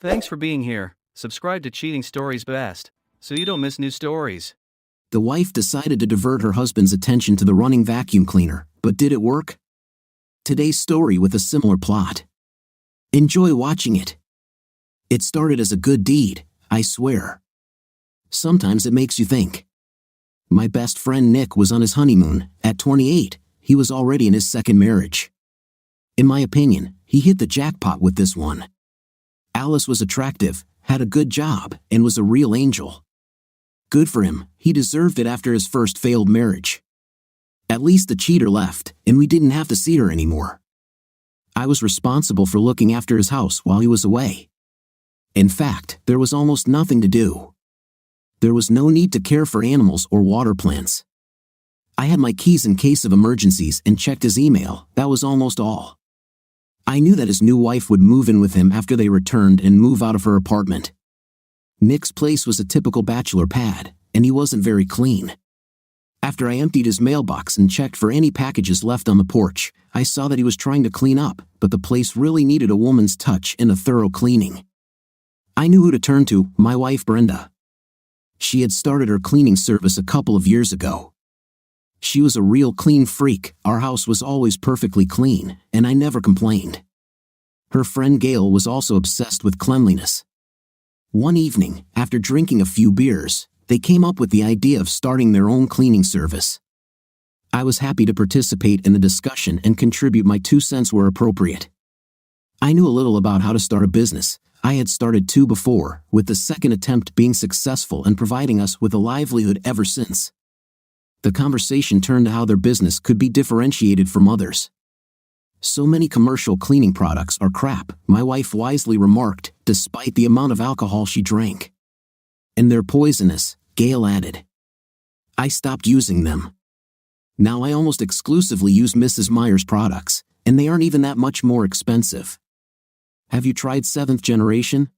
Thanks for being here. Subscribe to Cheating Stories Best, so you don't miss new stories. The wife decided to divert her husband's attention to the running vacuum cleaner, but did it work? Today's story with a similar plot. Enjoy watching it. It started as a good deed, I swear. Sometimes it makes you think. My best friend Nick was on his honeymoon. At 28, he was already in his second marriage. In my opinion, he hit the jackpot with this one. Alice was attractive, had a good job, and was a real angel. Good for him, he deserved it after his first failed marriage. At least the cheater left, and we didn't have to see her anymore. I was responsible for looking after his house while he was away. In fact, there was almost nothing to do. There was no need to care for animals or water plants. I had my keys in case of emergencies and checked his email, that was almost all. I knew that his new wife would move in with him after they returned and move out of her apartment. Nick's place was a typical bachelor pad, and he wasn't very clean. After I emptied his mailbox and checked for any packages left on the porch, I saw that he was trying to clean up, but the place really needed a woman's touch and a thorough cleaning. I knew who to turn to, my wife Brenda. She had started her cleaning service a couple of years ago. She was a real clean freak, our house was always perfectly clean, and I never complained. Her friend Gail was also obsessed with cleanliness. One evening, after drinking a few beers, they came up with the idea of starting their own cleaning service. I was happy to participate in the discussion and contribute my 2 cents where appropriate. I knew a little about how to start a business. I had started 2 before, with the second attempt being successful and providing us with a livelihood ever since. The conversation turned to how their business could be differentiated from others. So many commercial cleaning products are crap, my wife wisely remarked, despite the amount of alcohol she drank. And they're poisonous, Gail added. I stopped using them. Now I almost exclusively use Mrs. Meyer's products, and they aren't even that much more expensive. Have you tried 7th generation?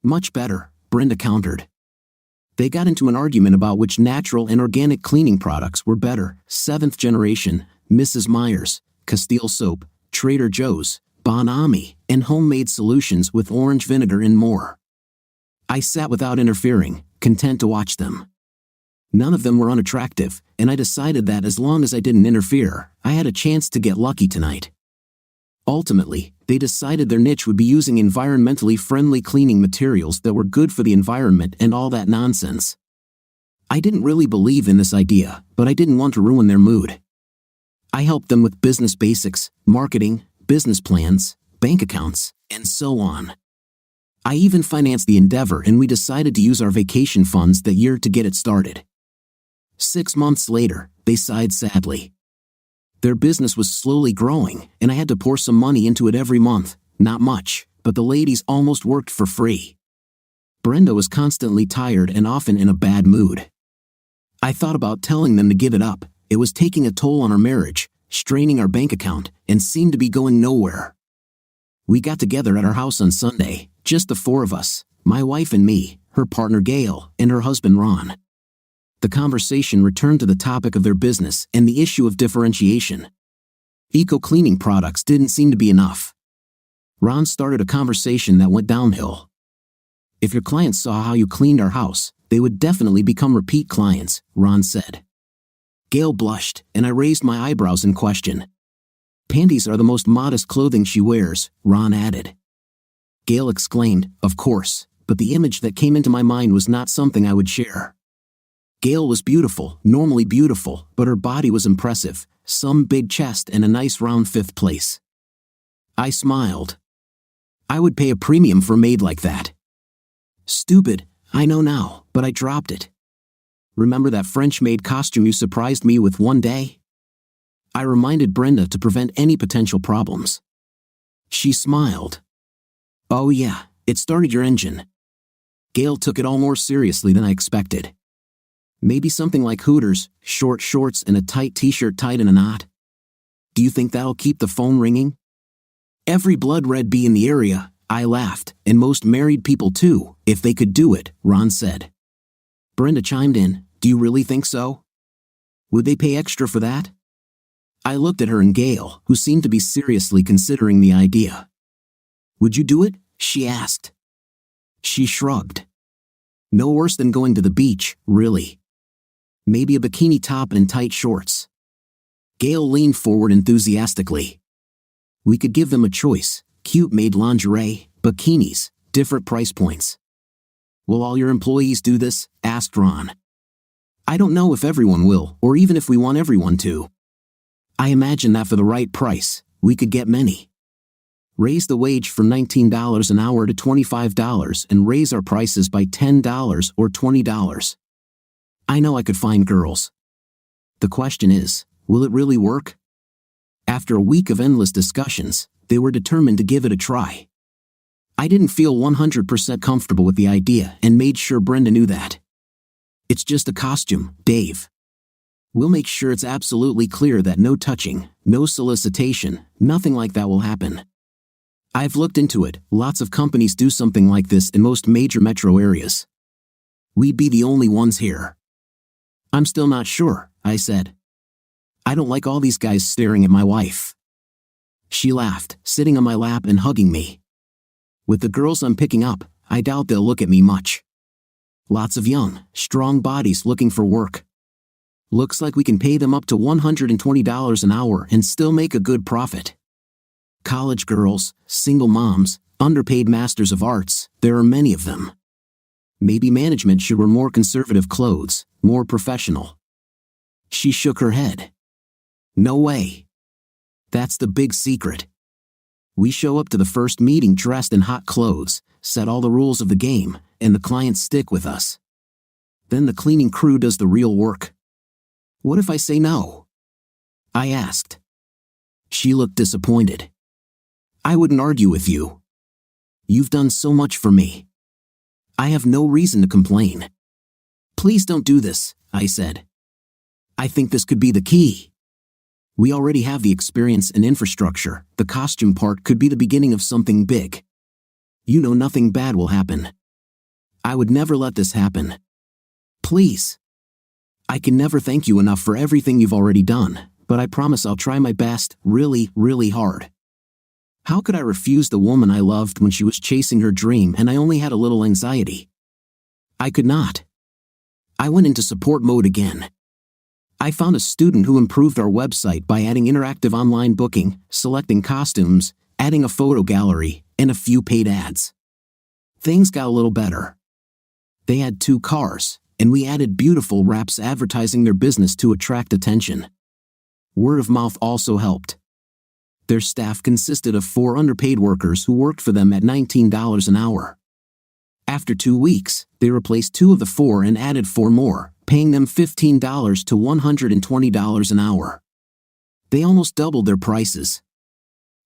Much better, Brenda countered. They got into an argument about which natural and organic cleaning products were better, 7th generation, Mrs. Meyer's, Castile soap, Trader Joe's, Bon Ami, and homemade solutions with orange vinegar and more. I sat without interfering, content to watch them. None of them were unattractive, and I decided that as long as I didn't interfere, I had a chance to get lucky tonight. Ultimately, they decided their niche would be using environmentally friendly cleaning materials that were good for the environment and all that nonsense. I didn't really believe in this idea, but I didn't want to ruin their mood. I helped them with business basics, marketing, business plans, bank accounts, and so on. I even financed the endeavor, and we decided to use our vacation funds that year to get it started. 6 months later, they sighed sadly. Their business was slowly growing, and I had to pour some money into it every month, not much, but the ladies almost worked for free. Brenda was constantly tired and often in a bad mood. I thought about telling them to give it up. It was taking a toll on our marriage, straining our bank account, and seemed to be going nowhere. We got together at our house on Sunday, just the 4 of us, my wife and me, her partner Gail, and her husband Ron. The conversation returned to the topic of their business and the issue of differentiation. Eco-cleaning products didn't seem to be enough. Ron started a conversation that went downhill. If your clients saw how you cleaned our house, they would definitely become repeat clients, Ron said. Gail blushed, and I raised my eyebrows in question. Panties are the most modest clothing she wears, Ron added. Gail exclaimed, of course, but the image that came into my mind was not something I would share. Gail was beautiful, normally beautiful, but her body was impressive, some big chest and a nice round 5th place. I smiled. I would pay a premium for a maid like that. Stupid, I know now, but I dropped it. Remember that French maid costume you surprised me with one day? I reminded Brenda to prevent any potential problems. She smiled. Oh yeah, it started your engine. Gail took it all more seriously than I expected. Maybe something like Hooters, short shorts and a tight t-shirt tied in a knot. Do you think that'll keep the phone ringing? Every blood red bee in the area, I laughed, and most married people too, if they could do it, Ron said. Brenda chimed in, do you really think so? Would they pay extra for that? I looked at her and Gail, who seemed to be seriously considering the idea. Would you do it? She asked. She shrugged. No worse than going to the beach, really. Maybe a bikini top and tight shorts. Gail leaned forward enthusiastically. We could give them a choice: cute maid lingerie, bikinis, different price points. Will all your employees do this? Asked Ron. I don't know if everyone will, or even if we want everyone to. I imagine that for the right price, we could get many. Raise the wage from $19 an hour to $25 and raise our prices by $10 or $20. I know I could find girls. The question is, will it really work? After a week of endless discussions, they were determined to give it a try. I didn't feel 100% comfortable with the idea and made sure Brenda knew that. It's just a costume, Dave. We'll make sure it's absolutely clear that no touching, no solicitation, nothing like that will happen. I've looked into it. Lots of companies do something like this in most major metro areas. We'd be the only ones here. I'm still not sure, I said. I don't like all these guys staring at my wife. She laughed, sitting on my lap and hugging me. With the girls I'm picking up, I doubt they'll look at me much. Lots of young, strong bodies looking for work. Looks like we can pay them up to $120 an hour and still make a good profit. College girls, single moms, underpaid masters of arts, there are many of them. Maybe management should wear more conservative clothes, more professional. She shook her head. No way. That's the big secret. We show up to the first meeting dressed in hot clothes, set all the rules of the game, and the clients stick with us. Then the cleaning crew does the real work. What if I say no? I asked. She looked disappointed. I wouldn't argue with you. You've done so much for me. I have no reason to complain. Please don't do this, I said. I think this could be the key. We already have the experience and infrastructure. The costume part could be the beginning of something big. You know nothing bad will happen. I would never let this happen. Please. I can never thank you enough for everything you've already done, but I promise I'll try my best, really, really hard. How could I refuse the woman I loved when she was chasing her dream and I only had a little anxiety? I could not. I went into support mode again. I found a student who improved our website by adding interactive online booking, selecting costumes, adding a photo gallery, and a few paid ads. Things got a little better. They had 2 cars, and we added beautiful wraps advertising their business to attract attention. Word of mouth also helped. Their staff consisted of 4 underpaid workers who worked for them at $19 an hour. After 2 weeks, they replaced 2 of the 4 and added 4 more, paying them $15 to $120 an hour. They almost doubled their prices.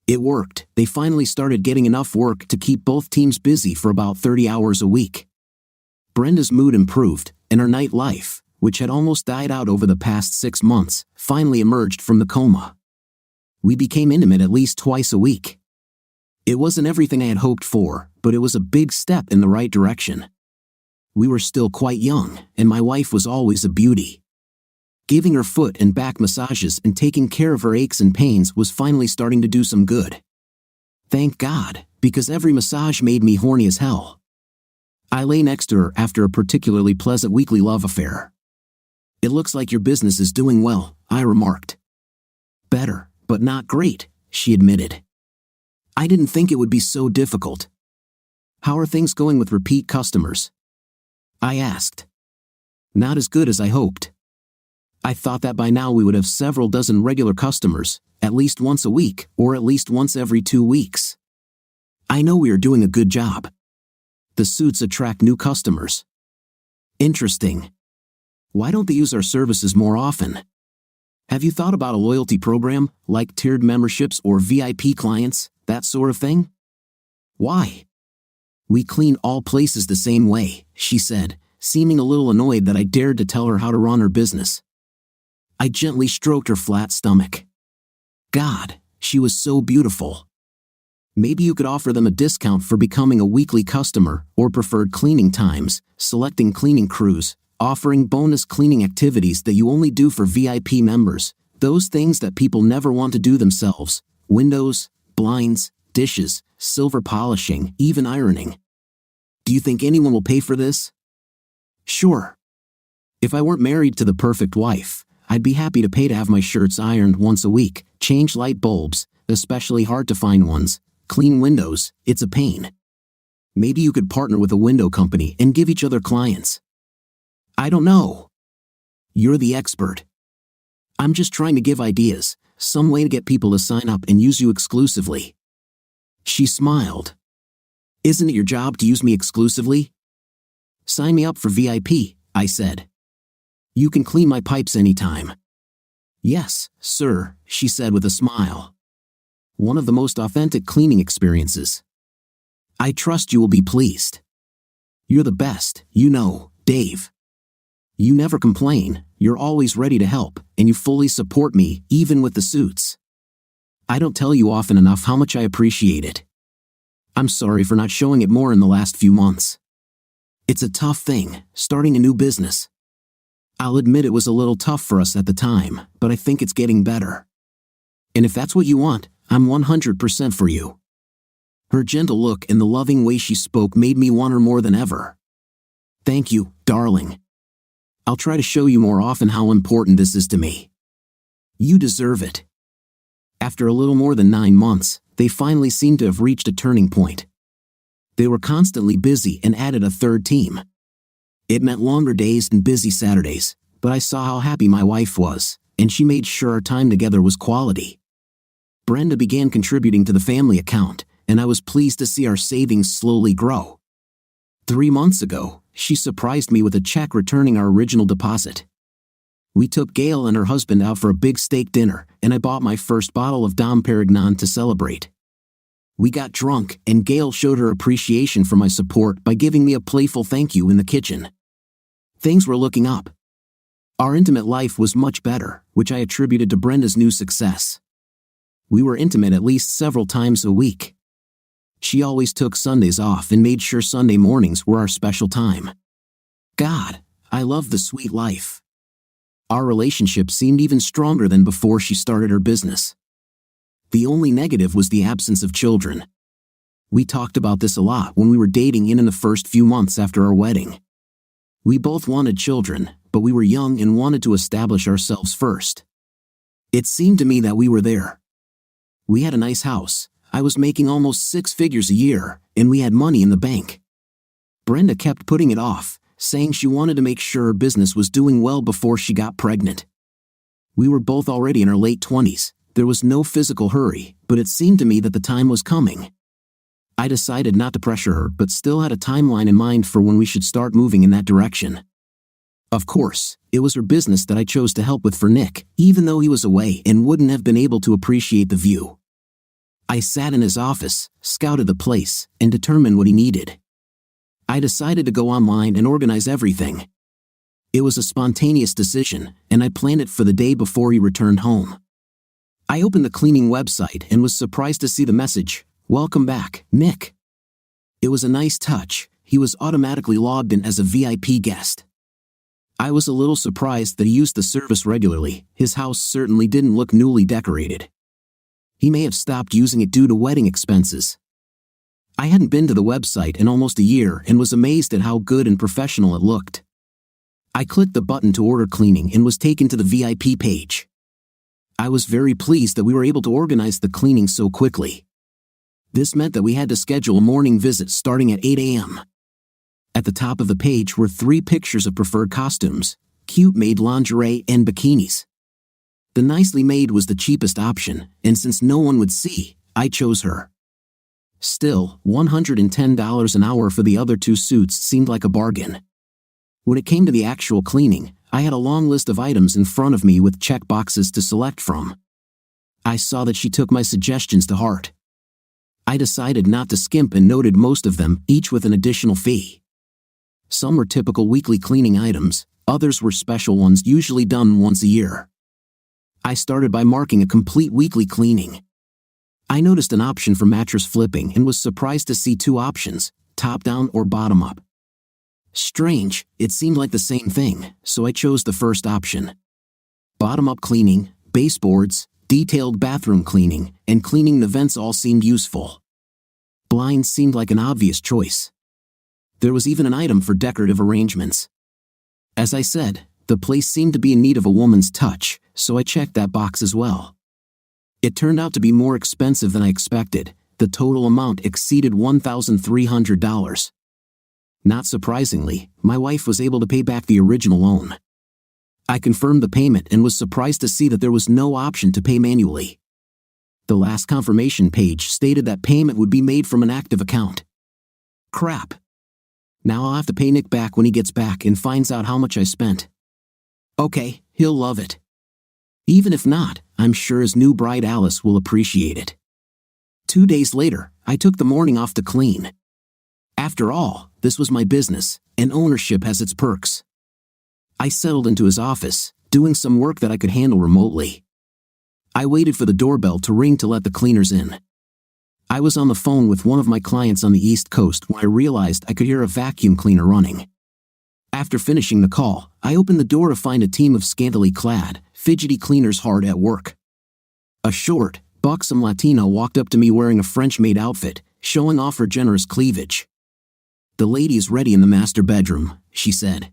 It worked. They finally started getting enough work to keep both teams busy for about 30 hours a week. Brenda's mood improved, and her nightlife, which had almost died out over the past 6 months, finally emerged from the coma. We became intimate at least twice a week. It wasn't everything I had hoped for, but it was a big step in the right direction. We were still quite young, and my wife was always a beauty. Giving her foot and back massages and taking care of her aches and pains was finally starting to do some good. Thank God, because every massage made me horny as hell. I lay next to her after a particularly pleasant weekly love affair. It looks like your business is doing well, I remarked. Better, but not great, she admitted. I didn't think it would be so difficult. How are things going with repeat customers? I asked. Not as good as I hoped. I thought that by now we would have several dozen regular customers, at least once a week, or at least once every 2 weeks. I know we are doing a good job. The suits attract new customers. Interesting. Why don't they use our services more often? Have you thought about a loyalty program, like tiered memberships or VIP clients, that sort of thing? Why? We clean all places the same way, she said, seeming a little annoyed that I dared to tell her how to run her business. I gently stroked her flat stomach. God, she was so beautiful. Maybe you could offer them a discount for becoming a weekly customer, or preferred cleaning times, selecting cleaning crews, offering bonus cleaning activities that you only do for VIP members, those things that people never want to do themselves, windows, blinds, dishes, silver polishing, even ironing. Do you think anyone will pay for this? Sure. If I weren't married to the perfect wife, I'd be happy to pay to have my shirts ironed once a week, change light bulbs, especially hard to find ones, clean windows. It's a pain. Maybe you could partner with a window company and give each other clients. I don't know. You're the expert. I'm just trying to give ideas, some way to get people to sign up and use you exclusively. She smiled. Isn't it your job to use me exclusively? Sign me up for VIP, I said. You can clean my pipes anytime. Yes, sir, she said with a smile. One of the most authentic cleaning experiences. I trust you will be pleased. You're the best, you know, Dave. You never complain, you're always ready to help, and you fully support me, even with the suits. I don't tell you often enough how much I appreciate it. I'm sorry for not showing it more in the last few months. It's a tough thing, starting a new business. I'll admit it was a little tough for us at the time, but I think it's getting better. And if that's what you want, I'm 100% for you. Her gentle look and the loving way she spoke made me want her more than ever. Thank you, darling. I'll try to show you more often how important this is to me. You deserve it. After a little more than 9 months, they finally seemed to have reached a turning point. They were constantly busy and added a third team. It meant longer days and busy Saturdays, but I saw how happy my wife was, and she made sure our time together was quality. Brenda began contributing to the family account, and I was pleased to see our savings slowly grow. 3 months ago, she surprised me with a check returning our original deposit. We took Gail and her husband out for a big steak dinner, and I bought my first bottle of Dom Perignon to celebrate. We got drunk, and Gail showed her appreciation for my support by giving me a playful thank you in the kitchen. Things were looking up. Our intimate life was much better, which I attributed to Brenda's new success. We were intimate at least several times a week. She always took Sundays off and made sure Sunday mornings were our special time. God, I love the sweet life. Our relationship seemed even stronger than before she started her business. The only negative was the absence of children. We talked about this a lot when we were dating in the first few months after our wedding. We both wanted children, but we were young and wanted to establish ourselves first. It seemed to me that we were there. We had a nice house, I was making almost 6 figures a year, and we had money in the bank. Brenda kept putting it off, saying she wanted to make sure her business was doing well before she got pregnant. We were both already in our late 20s, there was no physical hurry, but it seemed to me that the time was coming. I decided not to pressure her but still had a timeline in mind for when we should start moving in that direction. Of course, it was her business that I chose to help with for Nick, even though he was away and wouldn't have been able to appreciate the view. I sat in his office, scouted the place, and determined what he needed. I decided to go online and organize everything. It was a spontaneous decision, and I planned it for the day before he returned home. I opened the cleaning website and was surprised to see the message, "Welcome back, Nick." It was a nice touch, he was automatically logged in as a VIP guest. I was a little surprised that he used the service regularly, his house certainly didn't look newly decorated. He may have stopped using it due to wedding expenses. I hadn't been to the website in almost a year and was amazed at how good and professional it looked. I clicked the button to order cleaning and was taken to the VIP page. I was very pleased that we were able to organize the cleaning so quickly. This meant that we had to schedule a morning visit starting at 8 a.m. At the top of the page were 3 pictures of preferred costumes, cute maid lingerie and bikinis. The nicely made was the cheapest option, and since no one would see, I chose her. Still, $110 an hour for the other 2 suits seemed like a bargain. When it came to the actual cleaning, I had a long list of items in front of me with check boxes to select from. I saw that she took my suggestions to heart. I decided not to skimp and noted most of them, each with an additional fee. Some were typical weekly cleaning items, others were special ones usually done once a year. I started by marking a complete weekly cleaning. I noticed an option for mattress flipping and was surprised to see 2 options, top down or bottom up. Strange, it seemed like the same thing, so I chose the first option. Bottom up cleaning, baseboards, detailed bathroom cleaning, and cleaning the vents all seemed useful. Blinds seemed like an obvious choice. There was even an item for decorative arrangements. As I said, the place seemed to be in need of a woman's touch, so I checked that box as well. It turned out to be more expensive than I expected. The total amount exceeded $1,300. Not surprisingly, my wife was able to pay back the original loan. I confirmed the payment and was surprised to see that there was no option to pay manually. The last confirmation page stated that payment would be made from an active account. Crap. Now I'll have to pay Nick back when he gets back and finds out how much I spent. Okay, he'll love it. Even if not, I'm sure his new bride Alice will appreciate it. 2 days later, I took the morning off to clean. After all, this was my business, and ownership has its perks. I settled into his office, doing some work that I could handle remotely. I waited for the doorbell to ring to let the cleaners in. I was on the phone with one of my clients on the East Coast when I realized I could hear a vacuum cleaner running. After finishing the call, I opened the door to find a team of scantily clad, fidgety cleaners hard at work. A short, buxom Latina walked up to me wearing a French-maid outfit, showing off her generous cleavage. "The lady is ready in the master bedroom," she said.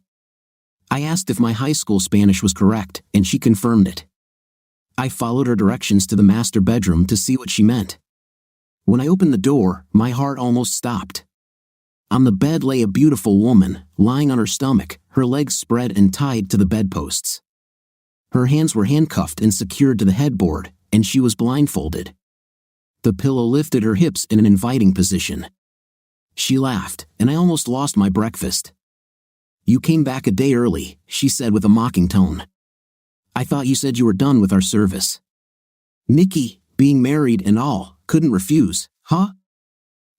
I asked if my high school Spanish was correct, and she confirmed it. I followed her directions to the master bedroom to see what she meant. When I opened the door, my heart almost stopped. On the bed lay a beautiful woman, lying on her stomach, her legs spread and tied to the bedposts. Her hands were handcuffed and secured to the headboard, and she was blindfolded. The pillow lifted her hips in an inviting position. She laughed, and I almost lost my breakfast. "You came back a day early," she said with a mocking tone. "I thought you said you were done with our service." Nikki, being married and all, couldn't refuse, huh?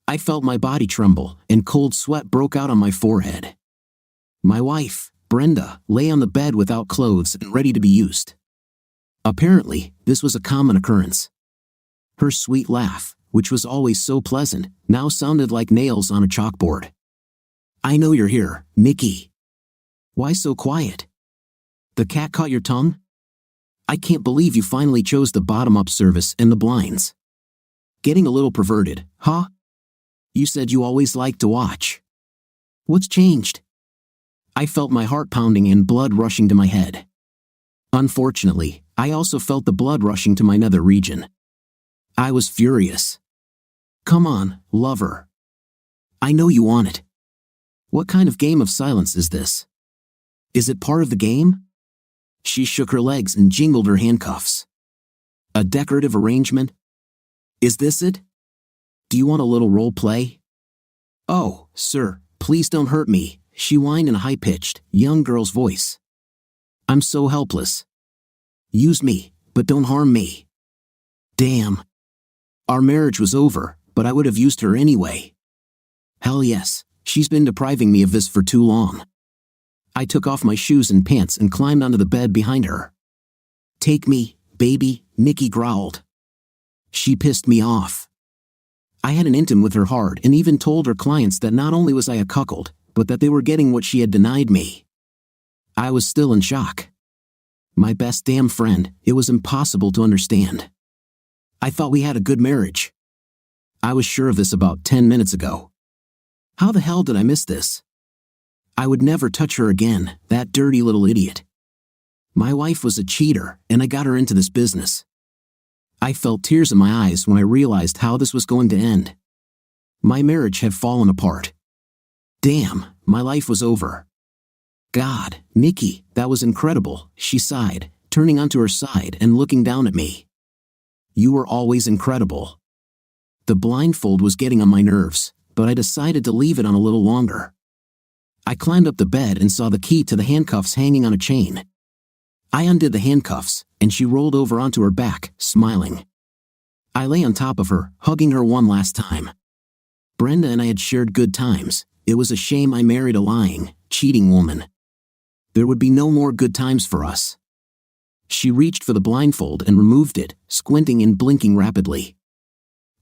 I felt my body tremble, and cold sweat broke out on my forehead. My wife, Brenda, lay on the bed without clothes and ready to be used. Apparently, this was a common occurrence. Her sweet laugh, which was always so pleasant, now sounded like nails on a chalkboard. "I know you're here, Nikki. Why so quiet? The cat caught your tongue? I can't believe you finally chose the bottom-up service and the blinds. Getting a little perverted, huh? You said you always liked to watch. What's changed?" I felt my heart pounding and blood rushing to my head. Unfortunately, I also felt the blood rushing to my nether region. I was furious. "Come on, lover. I know you want it. What kind of game of silence is this? Is it part of the game?" She shook her legs and jingled her handcuffs. "A decorative arrangement? Is this it? Do you want a little role play?" "Oh, sir, please don't hurt me," she whined in a high-pitched, young girl's voice. "I'm so helpless. Use me, but don't harm me." Damn. Our marriage was over, but I would have used her anyway. Hell yes, she's been depriving me of this for too long. I took off my shoes and pants and climbed onto the bed behind her. "Take me, baby," Nikki growled. She pissed me off. I had an intim with her hard and even told her clients that not only was I a cuckold, but that they were getting what she had denied me. I was still in shock. My best damn friend, it was impossible to understand. I thought we had a good marriage. I was sure of this about 10 minutes ago. How the hell did I miss this? I would never touch her again, that dirty little idiot. My wife was a cheater, and I got her into this business. I felt tears in my eyes when I realized how this was going to end. My marriage had fallen apart. Damn, my life was over. God, Nikki, that was incredible, she sighed, turning onto her side and looking down at me. You were always incredible. The blindfold was getting on my nerves, but I decided to leave it on a little longer. I climbed up the bed and saw the key to the handcuffs hanging on a chain. I undid the handcuffs, and she rolled over onto her back, smiling. I lay on top of her, hugging her one last time. Brenda and I had shared good times. It was a shame I married a lying, cheating woman. There would be no more good times for us. She reached for the blindfold and removed it, squinting and blinking rapidly.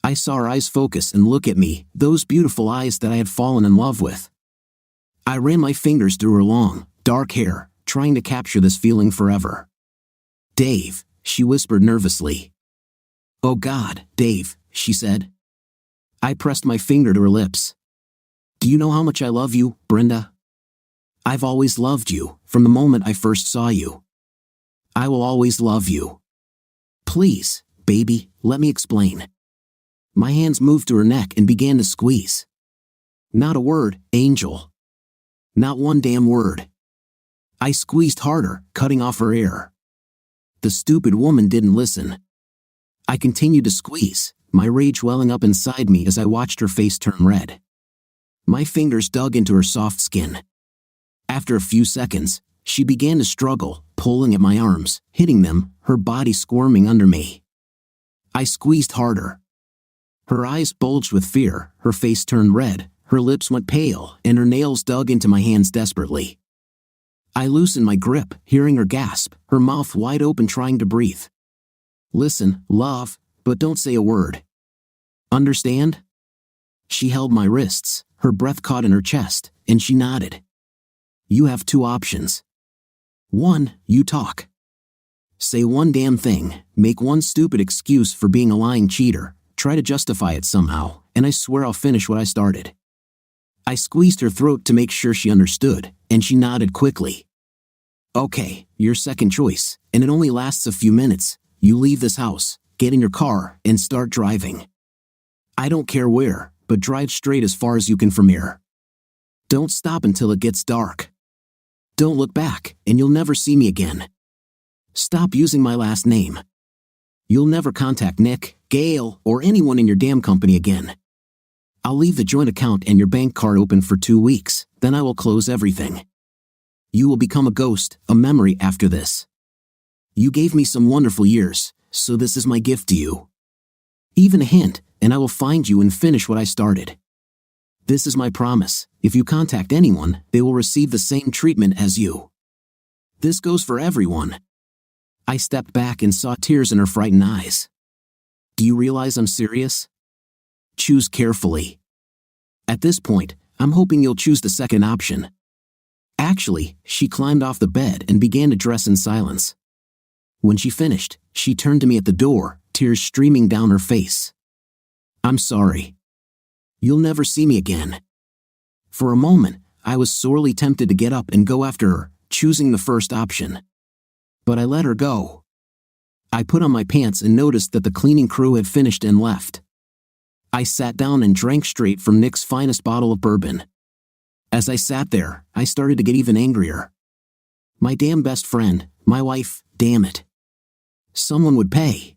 I saw her eyes focus and look at me, those beautiful eyes that I had fallen in love with. I ran my fingers through her long, dark hair, trying to capture this feeling forever. "Dave," she whispered nervously. "Oh God, Dave," she said. I pressed my finger to her lips. Do you know how much I love you, Brenda? I've always loved you, from the moment I first saw you. I will always love you. Please, baby, let me explain. My hands moved to her neck and began to squeeze. Not a word, Angel. Not one damn word. I squeezed harder, cutting off her air. The stupid woman didn't listen. I continued to squeeze, my rage welling up inside me as I watched her face turn red. My fingers dug into her soft skin. After a few seconds, she began to struggle, pulling at my arms, hitting them, her body squirming under me. I squeezed harder. Her eyes bulged with fear, her face turned red, her lips went pale, and her nails dug into my hands desperately. I loosened my grip, hearing her gasp, her mouth wide open trying to breathe. Listen, love, but don't say a word. Understand? She held my wrists, her breath caught in her chest, and she nodded. You have two options. 1, you talk. Say one damn thing, make one stupid excuse for being a lying cheater, try to justify it somehow, and I swear I'll finish what I started. I squeezed her throat to make sure she understood, and she nodded quickly. Okay, your second choice, and it only lasts a few minutes. You leave this house, get in your car, and start driving. I don't care where, but drive straight as far as you can from here. Don't stop until it gets dark. Don't look back, and you'll never see me again. Stop using my last name. You'll never contact Nick, Gail, or anyone in your damn company again. I'll leave the joint account and your bank card open for 2 weeks, then I will close everything. You will become a ghost, a memory after this. You gave me some wonderful years, so this is my gift to you. Even a hint, and I will find you and finish what I started. This is my promise. If you contact anyone, they will receive the same treatment as you. This goes for everyone. I stepped back and saw tears in her frightened eyes. Do you realize I'm serious? Choose carefully. At this point, I'm hoping you'll choose the second option. Actually, she climbed off the bed and began to dress in silence. When she finished, she turned to me at the door, tears streaming down her face. I'm sorry. You'll never see me again. For a moment, I was sorely tempted to get up and go after her, choosing the first option. But I let her go. I put on my pants and noticed that the cleaning crew had finished and left. I sat down and drank straight from Nick's finest bottle of bourbon. As I sat there, I started to get even angrier. My damn best friend, my wife, damn it. Someone would pay.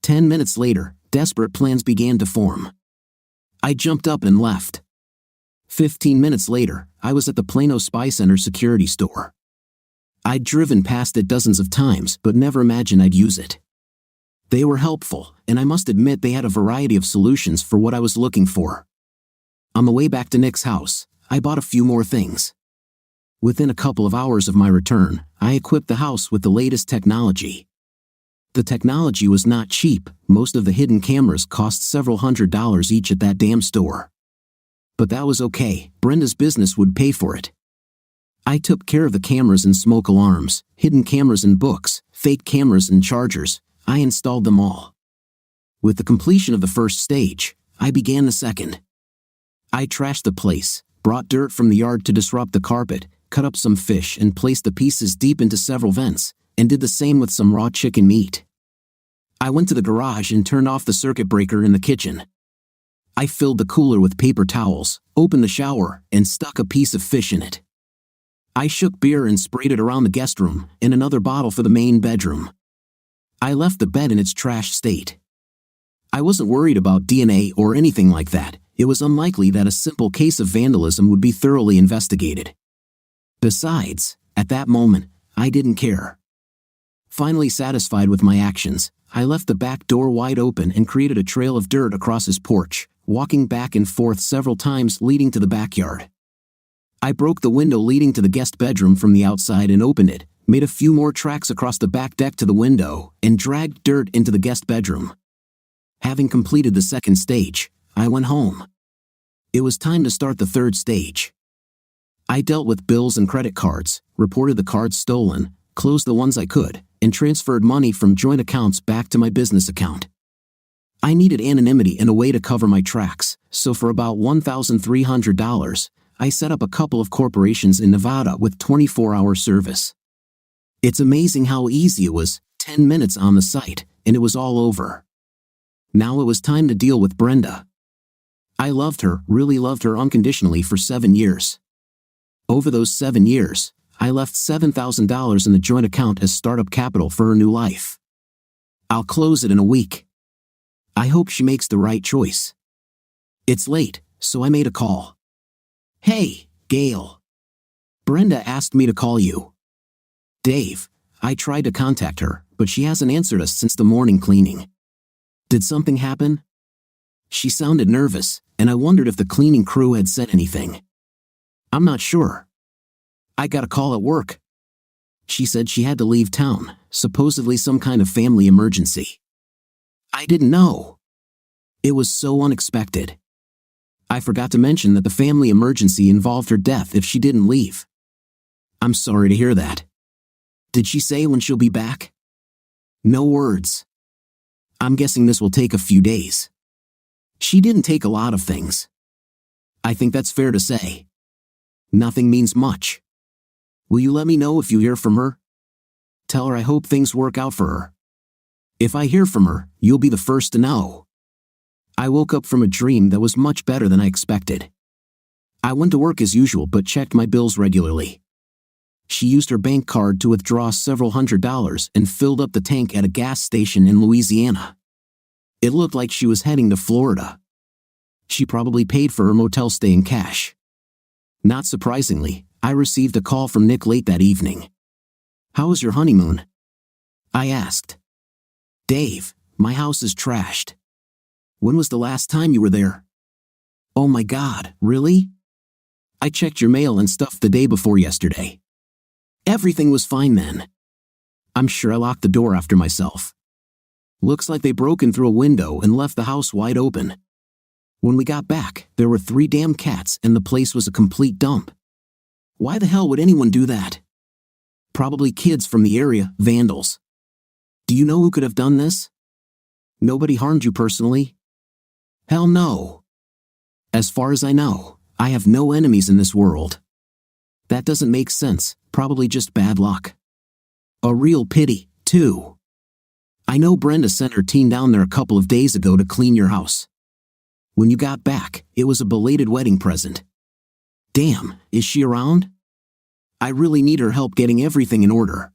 10 minutes later, desperate plans began to form. I jumped up and left. 15 minutes later, I was at the Plano Spy Center security store. I'd driven past it dozens of times but never imagined I'd use it. They were helpful, and I must admit they had a variety of solutions for what I was looking for. On the way back to Nick's house, I bought a few more things. Within a couple of hours of my return, I equipped the house with the latest technology. The technology was not cheap. Most of the hidden cameras cost several $100s each at that damn store. But that was okay, Brenda's business would pay for it. I took care of the cameras and smoke alarms, hidden cameras and books, fake cameras and chargers. I installed them all. With the completion of the first stage, I began the second. I trashed the place, brought dirt from the yard to disrupt the carpet, cut up some fish and placed the pieces deep into several vents, and did the same with some raw chicken meat. I went to the garage and turned off the circuit breaker in the kitchen. I filled the cooler with paper towels, opened the shower, and stuck a piece of fish in it. I shook beer and sprayed it around the guest room, and another bottle for the main bedroom. I left the bed in its trashed state. I wasn't worried about DNA or anything like that. It was unlikely that a simple case of vandalism would be thoroughly investigated. Besides, at that moment, I didn't care. Finally satisfied with my actions, I left the back door wide open and created a trail of dirt across his porch, walking back and forth several times leading to the backyard. I broke the window leading to the guest bedroom from the outside and opened it, made a few more tracks across the back deck to the window, and dragged dirt into the guest bedroom. Having completed the second stage, I went home. It was time to start the third stage. I dealt with bills and credit cards, reported the cards stolen, closed the ones I could, and transferred money from joint accounts back to my business account. I needed anonymity and a way to cover my tracks, so for about $1,300, I set up a couple of corporations in Nevada with 24-hour service. It's amazing how easy it was, 10 minutes on the site, and it was all over. Now it was time to deal with Brenda. I loved her, really loved her unconditionally for 7 years. Over those 7 years, I left $7,000 in the joint account as startup capital for her new life. I'll close it in a week. I hope she makes the right choice. It's late, so I made a call. Hey, Gail. Brenda asked me to call you. Dave, I tried to contact her, but she hasn't answered us since the morning cleaning. Did something happen? She sounded nervous, and I wondered if the cleaning crew had said anything. I'm not sure. I got a call at work. She said she had to leave town, supposedly some kind of family emergency. I didn't know. It was so unexpected. I forgot to mention that the family emergency involved her death if she didn't leave. I'm sorry to hear that. Did she say when she'll be back? No words. I'm guessing this will take a few days. She didn't take a lot of things. I think that's fair to say. Nothing means much. Will you let me know if you hear from her? Tell her I hope things work out for her. If I hear from her, you'll be the first to know. I woke up from a dream that was much better than I expected. I went to work as usual but checked my bills regularly. She used her bank card to withdraw several $100s and filled up the tank at a gas station in Louisiana. It looked like she was heading to Florida. She probably paid for her motel stay in cash. Not surprisingly, I received a call from Nick late that evening. How was your honeymoon? I asked. Dave, my house is trashed. When was the last time you were there? Oh my God, really? I checked your mail and stuff the day before yesterday. Everything was fine then. I'm sure I locked the door after myself. Looks like they broke in through a window and left the house wide open. When we got back, there were 3 damn cats and the place was a complete dump. Why the hell would anyone do that? Probably kids from the area, vandals. Do you know who could have done this? Nobody harmed you personally? Hell no. As far as I know, I have no enemies in this world. That doesn't make sense, probably just bad luck. A real pity, too. I know Brenda sent her team down there a couple of days ago to clean your house. When you got back, it was a belated wedding present. Damn, is she around? I really need her help getting everything in order.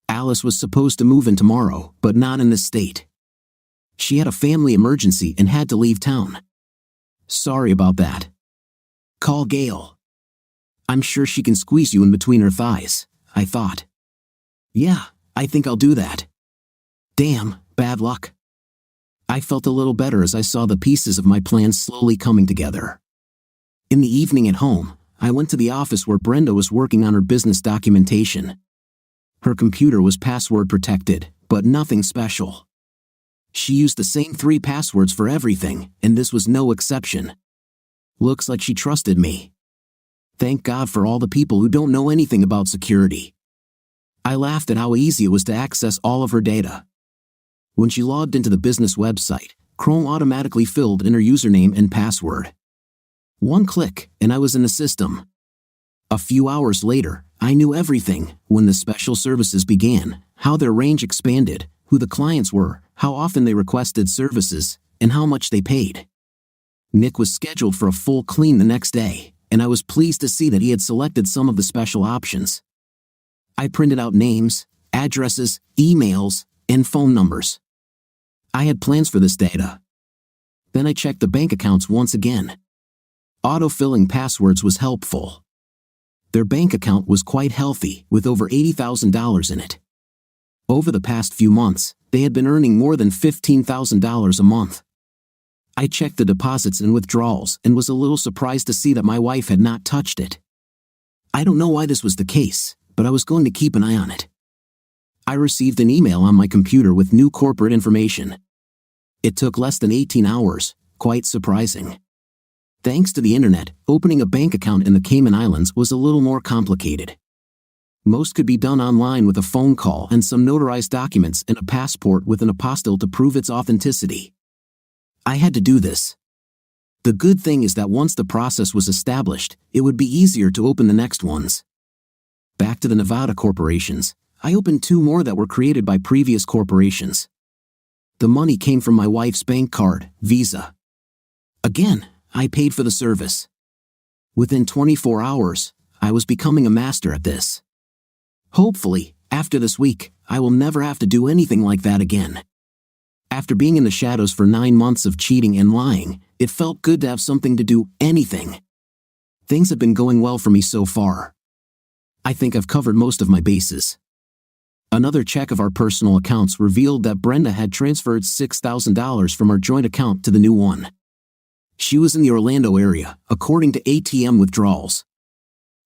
Alice was supposed to move in tomorrow, but not in this state. She had a family emergency and had to leave town. Sorry about that. Call Gail. I'm sure she can squeeze you in between her thighs, I thought. Yeah, I think I'll do that. Damn, bad luck. I felt a little better as I saw the pieces of my plan slowly coming together. In the evening at home, I went to the office where Brenda was working on her business documentation. Her computer was password protected, but nothing special. She used the same 3 passwords for everything, and this was no exception. Looks like she trusted me. Thank God for all the people who don't know anything about security. I laughed at how easy it was to access all of her data. When she logged into the business website, Chrome automatically filled in her username and password. 1 click, and I was in the system. A few hours later, I knew everything: when the special services began, how their range expanded, who the clients were, how often they requested services, and how much they paid. Nick was scheduled for a full clean the next day, and I was pleased to see that he had selected some of the special options. I printed out names, addresses, emails, and phone numbers. I had plans for this data. Then I checked the bank accounts once again. Autofilling passwords was helpful. Their bank account was quite healthy, with over $80,000 in it. Over the past few months, they had been earning more than $15,000 a month. I checked the deposits and withdrawals and was a little surprised to see that my wife had not touched it. I don't know why this was the case, but I was going to keep an eye on it. I received an email on my computer with new corporate information. It took less than 18 hours, quite surprising. Thanks to the internet, opening a bank account in the Cayman Islands was a little more complicated. Most could be done online with a phone call and some notarized documents and a passport with an apostille to prove its authenticity. I had to do this. The good thing is that once the process was established, it would be easier to open the next ones. Back to the Nevada corporations, I opened 2 more that were created by previous corporations. The money came from my wife's bank card, Visa. Again, I paid for the service. Within 24 hours, I was becoming a master at this. Hopefully, after this week, I will never have to do anything like that again. After being in the shadows for 9 months of cheating and lying, it felt good to have something to do, anything. Things have been going well for me so far. I think I've covered most of my bases. Another check of our personal accounts revealed that Brenda had transferred $6,000 from our joint account to the new one. She was in the Orlando area, according to ATM withdrawals.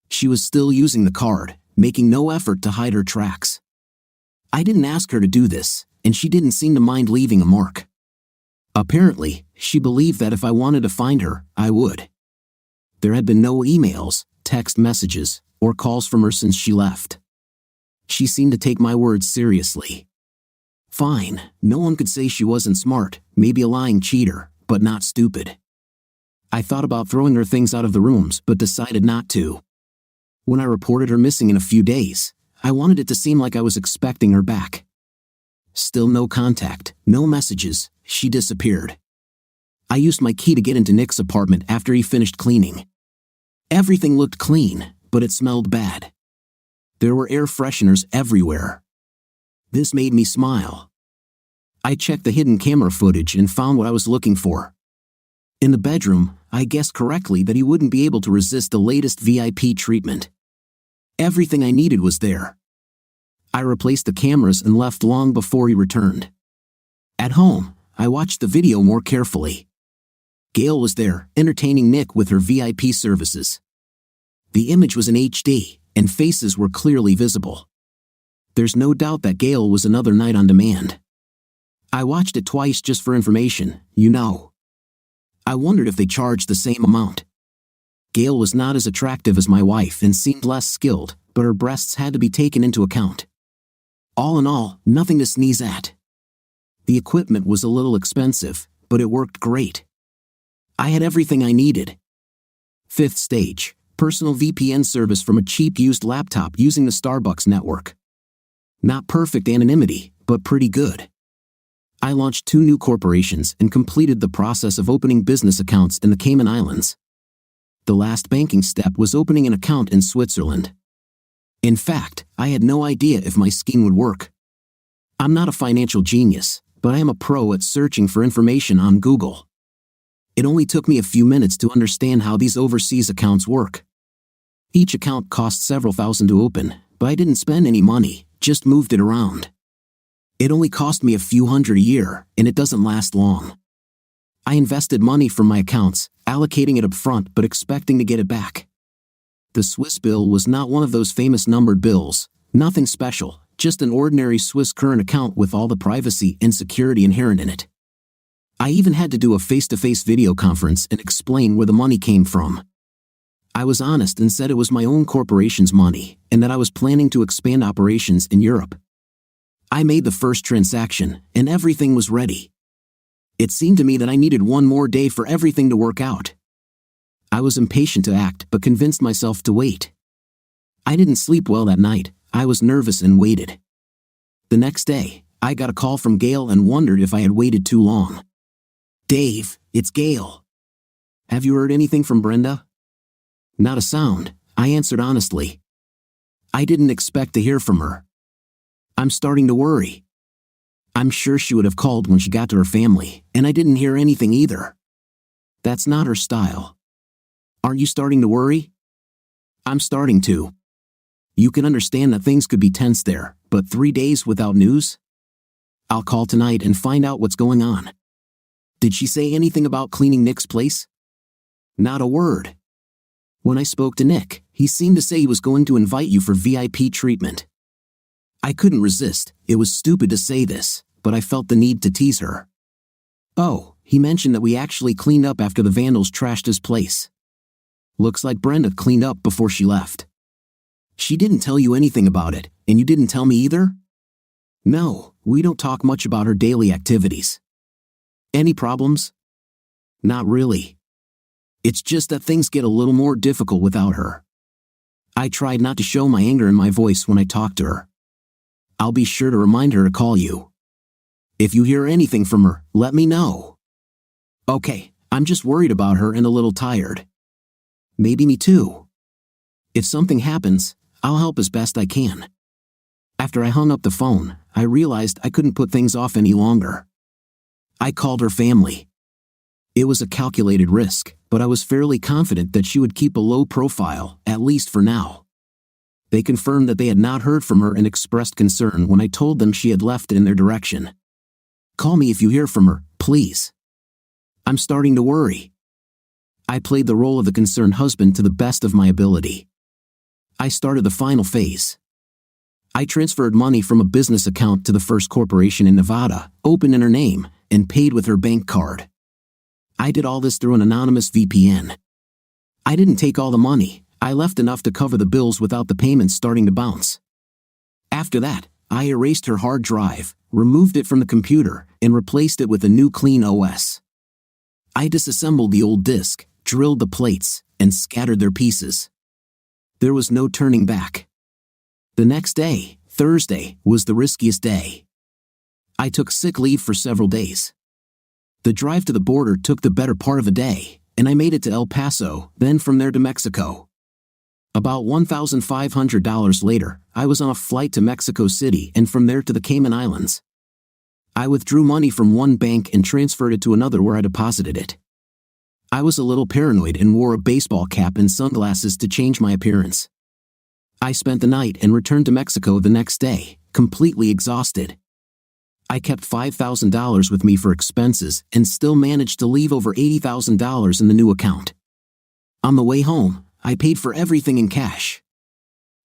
She was still using the card, making no effort to hide her tracks. I didn't ask her to do this, and she didn't seem to mind leaving a mark. Apparently, she believed that if I wanted to find her, I would. There had been no emails, text messages, or calls from her since she left. She seemed to take my words seriously. Fine, no one could say she wasn't smart, maybe a lying cheater, but not stupid. I thought about throwing her things out of the rooms but decided not to. When I reported her missing in a few days, I wanted it to seem like I was expecting her back. Still no contact, no messages, she disappeared. I used my key to get into Nick's apartment after he finished cleaning. Everything looked clean, but it smelled bad. There were air fresheners everywhere. This made me smile. I checked the hidden camera footage and found what I was looking for. In the bedroom, I guessed correctly that he wouldn't be able to resist the latest VIP treatment. Everything I needed was there. I replaced the cameras and left long before he returned. At home, I watched the video more carefully. Gail was there, entertaining Nick with her VIP services. The image was in HD, and faces were clearly visible. There's no doubt that Gail was another night on demand. I watched it twice just for information, you know. I wondered if they charged the same amount. Gail was not as attractive as my wife and seemed less skilled, but her breasts had to be taken into account. All in all, nothing to sneeze at. The equipment was a little expensive, but it worked great. I had everything I needed. 5th stage, personal VPN service from a cheap used laptop using the Starbucks network. Not perfect anonymity, but pretty good. I launched 2 new corporations and completed the process of opening business accounts in the Cayman Islands. The last banking step was opening an account in Switzerland. In fact, I had no idea if my scheme would work. I'm not a financial genius, but I am a pro at searching for information on Google. It only took me a few minutes to understand how these overseas accounts work. Each account cost several thousand to open, but I didn't spend any money, just moved it around. It only cost me a few hundred a year, and it doesn't last long. I invested money from my accounts, allocating it up front but expecting to get it back. The Swiss bill was not one of those famous numbered bills, nothing special, just an ordinary Swiss current account with all the privacy and security inherent in it. I even had to do a face-to-face video conference and explain where the money came from. I was honest and said it was my own corporation's money, and that I was planning to expand operations in Europe. I made the first transaction, and everything was ready. It seemed to me that I needed one more day for everything to work out. I was impatient to act but convinced myself to wait. I didn't sleep well that night, I was nervous and waited. The next day, I got a call from Gail and wondered if I had waited too long. "Dave, it's Gail. Have you heard anything from Brenda?" "Not a sound," I answered honestly. I didn't expect to hear from her. I'm starting to worry. I'm sure she would have called when she got to her family, and I didn't hear anything either. That's not her style. Aren't you starting to worry? I'm starting to. You can understand that things could be tense there, but 3 days without news? I'll call tonight and find out what's going on. Did she say anything about cleaning Nick's place? Not a word. When I spoke to Nick, he seemed to say he was going to invite you for VIP treatment. I couldn't resist, it was stupid to say this, but I felt the need to tease her. Oh, he mentioned that we actually cleaned up after the vandals trashed his place. Looks like Brenda cleaned up before she left. She didn't tell you anything about it, and you didn't tell me either? No, we don't talk much about her daily activities. Any problems? Not really. It's just that things get a little more difficult without her. I tried not to show my anger in my voice when I talked to her. I'll be sure to remind her to call you. If you hear anything from her, let me know. Okay, I'm just worried about her and a little tired. Maybe me too. If something happens, I'll help as best I can. After I hung up the phone, I realized I couldn't put things off any longer. I called her family. It was a calculated risk, but I was fairly confident that she would keep a low profile, at least for now. They confirmed that they had not heard from her and expressed concern when I told them she had left in their direction. Call me if you hear from her, please. I'm starting to worry. I played the role of the concerned husband to the best of my ability. I started the final phase. I transferred money from a business account to the first corporation in Nevada, opened in her name, and paid with her bank card. I did all this through an anonymous VPN. I didn't take all the money, I left enough to cover the bills without the payments starting to bounce. After that, I erased her hard drive, removed it from the computer, and replaced it with a new clean OS. I disassembled the old disk, drilled the plates, and scattered their pieces. There was no turning back. The next day, Thursday, was the riskiest day. I took sick leave for several days. The drive to the border took the better part of a day, and I made it to El Paso, then from there to Mexico. About $1,500 later, I was on a flight to Mexico City and from there to the Cayman Islands. I withdrew money from one bank and transferred it to another where I deposited it. I was a little paranoid and wore a baseball cap and sunglasses to change my appearance. I spent the night and returned to Mexico the next day, completely exhausted. I kept $5,000 with me for expenses and still managed to leave over $80,000 in the new account. On the way home, I paid for everything in cash.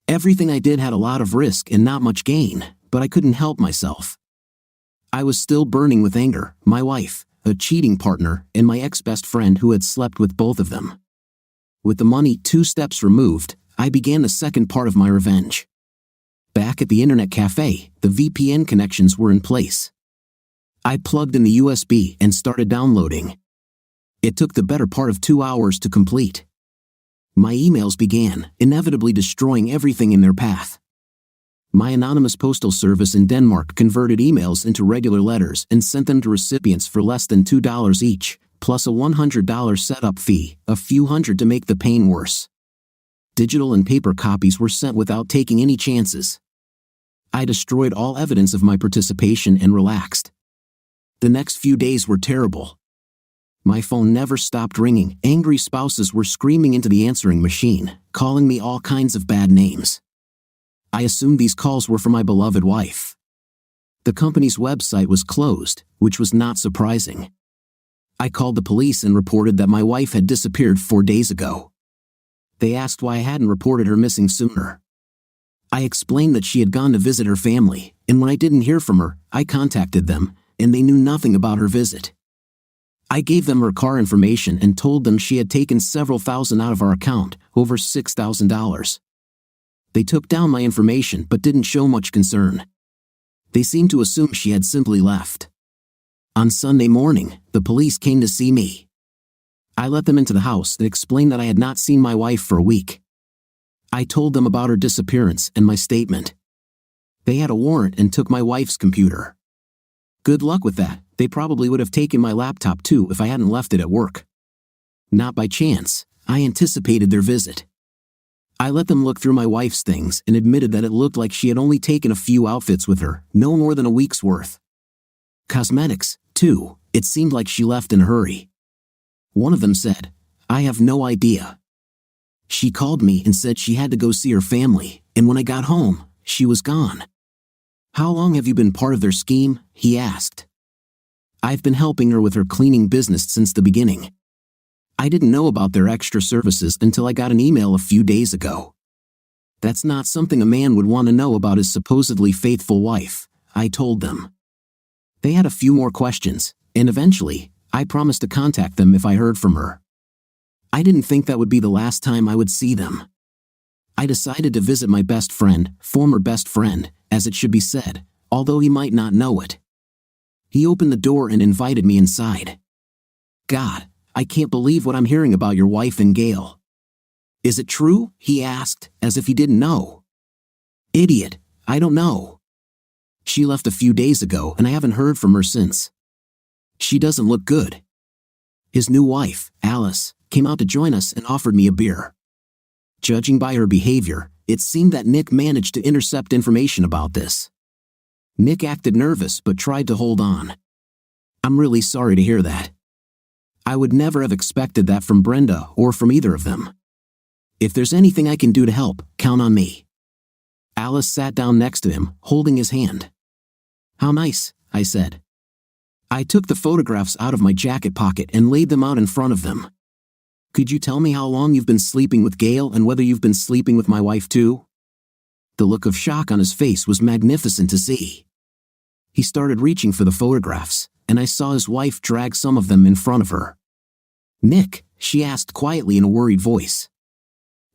Everything I did had a lot of risk and not much gain, but I couldn't help myself. I was still burning with anger, my wife, a cheating partner, and my ex-best friend who had slept with both of them. With the money 2 steps removed, I began the second part of my revenge. Back at the internet cafe, the VPN connections were in place. I plugged in the USB and started downloading. It took the better part of 2 hours to complete. My emails began, inevitably destroying everything in their path. My anonymous postal service in Denmark converted emails into regular letters and sent them to recipients for less than $2 each, plus a $100 setup fee, a few hundred to make the pain worse. Digital and paper copies were sent without taking any chances. I destroyed all evidence of my participation and relaxed. The next few days were terrible. My phone never stopped ringing. Angry spouses were screaming into the answering machine, calling me all kinds of bad names. I assumed these calls were from my beloved wife. The company's website was closed, which was not surprising. I called the police and reported that my wife had disappeared 4 days ago. They asked why I hadn't reported her missing sooner. I explained that she had gone to visit her family, and when I didn't hear from her, I contacted them, and they knew nothing about her visit. I gave them her car information and told them she had taken several thousand out of our account, over $6,000. They took down my information but didn't show much concern. They seemed to assume she had simply left. On Sunday morning, the police came to see me. I let them into the house and explained that I had not seen my wife for a week. I told them about her disappearance and my statement. They had a warrant and took my wife's computer. Good luck with that. They probably would have taken my laptop too if I hadn't left it at work. Not by chance, I anticipated their visit. I let them look through my wife's things and admitted that it looked like she had only taken a few outfits with her, no more than a week's worth. Cosmetics, too, it seemed like she left in a hurry. One of them said, "I have no idea. She called me and said she had to go see her family, and when I got home, she was gone." "How long have you been part of their scheme?" he asked. "I've been helping her with her cleaning business since the beginning. I didn't know about their extra services until I got an email a few days ago. That's not something a man would want to know about his supposedly faithful wife," I told them. They had a few more questions, and eventually, I promised to contact them if I heard from her. I didn't think that would be the last time I would see them. I decided to visit my best friend, former best friend, as it should be said, although he might not know it. He opened the door and invited me inside. God, I can't believe what I'm hearing about your wife and Gail. Is it true? He asked, as if he didn't know. Idiot, I don't know. She left a few days ago and I haven't heard from her since. She doesn't look good. His new wife, Alice, came out to join us and offered me a beer. Judging by her behavior, it seemed that Nick managed to intercept information about this. Nick acted nervous but tried to hold on. I'm really sorry to hear that. I would never have expected that from Brenda or from either of them. If there's anything I can do to help, count on me. Alice sat down next to him, holding his hand. How nice, I said. I took the photographs out of my jacket pocket and laid them out in front of them. Could you tell me how long you've been sleeping with Gail and whether you've been sleeping with my wife too? The look of shock on his face was magnificent to see. He started reaching for the photographs, and I saw his wife drag some of them in front of her. Nick, she asked quietly in a worried voice.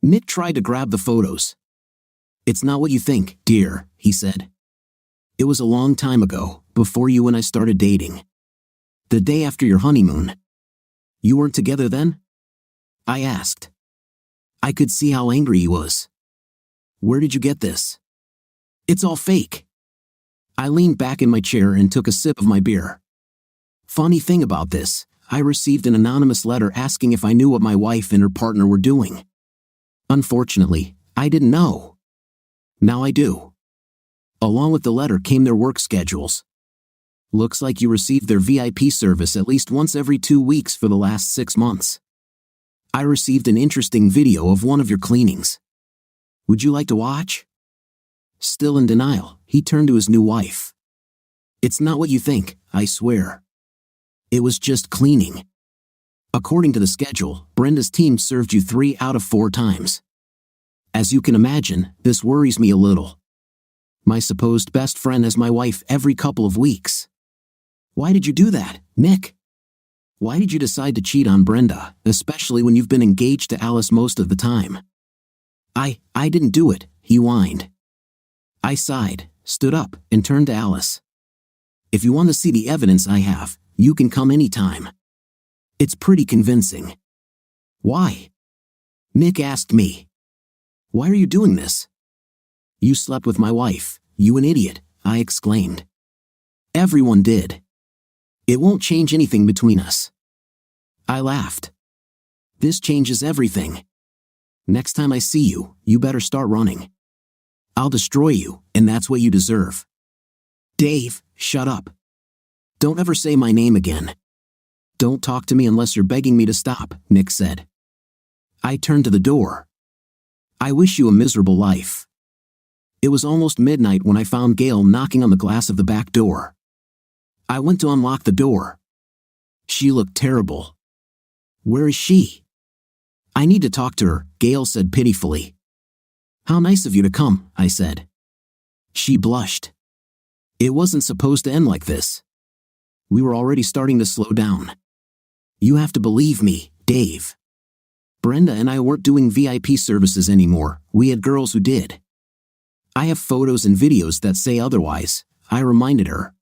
Nick tried to grab the photos. It's not what you think, dear, he said. It was a long time ago, before you and I started dating. The day after your honeymoon. You weren't together then? I asked. I could see how angry he was. Where did you get this? It's all fake. I leaned back in my chair and took a sip of my beer. Funny thing about this, I received an anonymous letter asking if I knew what my wife and her partner were doing. Unfortunately, I didn't know. Now I do. Along with the letter came their work schedules. Looks like you received their VIP service at least once every 2 weeks for the last 6 months. I received an interesting video of one of your cleanings. Would you like to watch? Still in denial, he turned to his new wife. It's not what you think, I swear. It was just cleaning. According to the schedule, Brenda's team served you 3 out of 4 times. As you can imagine, this worries me a little. My supposed best friend has my wife every couple of weeks. Why did you do that, Nick? Why did you decide to cheat on Brenda, especially when you've been engaged to Alice most of the time? I didn't do it, he whined. I sighed, stood up, and turned to Alice. If you want to see the evidence I have, you can come anytime. It's pretty convincing. Why? Nick asked me. Why are you doing this? You slept with my wife, you an idiot, I exclaimed. Everyone did. It won't change anything between us. I laughed. This changes everything. Next time I see you, you better start running. I'll destroy you, and that's what you deserve. Dave, shut up. Don't ever say my name again. Don't talk to me unless you're begging me to stop, Nick said. I turned to the door. I wish you a miserable life. It was almost midnight when I found Gail knocking on the glass of the back door. I went to unlock the door. She looked terrible. Where is she? I need to talk to her, Gail said pitifully. How nice of you to come, I said. She blushed. It wasn't supposed to end like this. We were already starting to slow down. You have to believe me, Dave. Brenda and I weren't doing VIP services anymore, we had girls who did. I have photos and videos that say otherwise, I reminded her.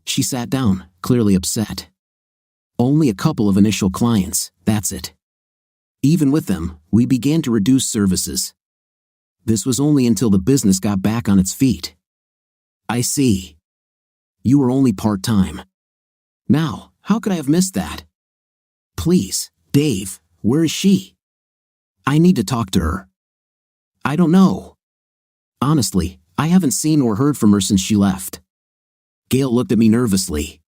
She sat down, clearly upset. Only a couple of initial clients, that's it. Even with them, we began to reduce services. This was only until the business got back on its feet. I see. You were only part-time. Now, how could I have missed that? Please, Dave, where is she? I need to talk to her. I don't know. Honestly, I haven't seen or heard from her since she left. Gail looked at me nervously.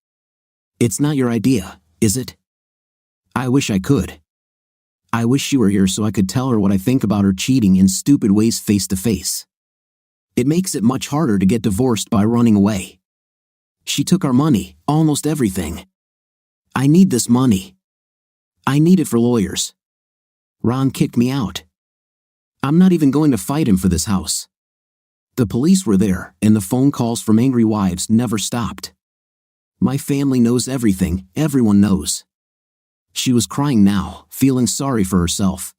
It's not your idea, is it? I wish I could. I wish she were here so I could tell her what I think about her cheating in stupid ways face to face. It makes it much harder to get divorced by running away. She took our money, almost everything. I need this money. I need it for lawyers. Ron kicked me out. I'm not even going to fight him for this house. The police were there, and the phone calls from angry wives never stopped. My family knows everything, everyone knows. She was crying now, feeling sorry for herself.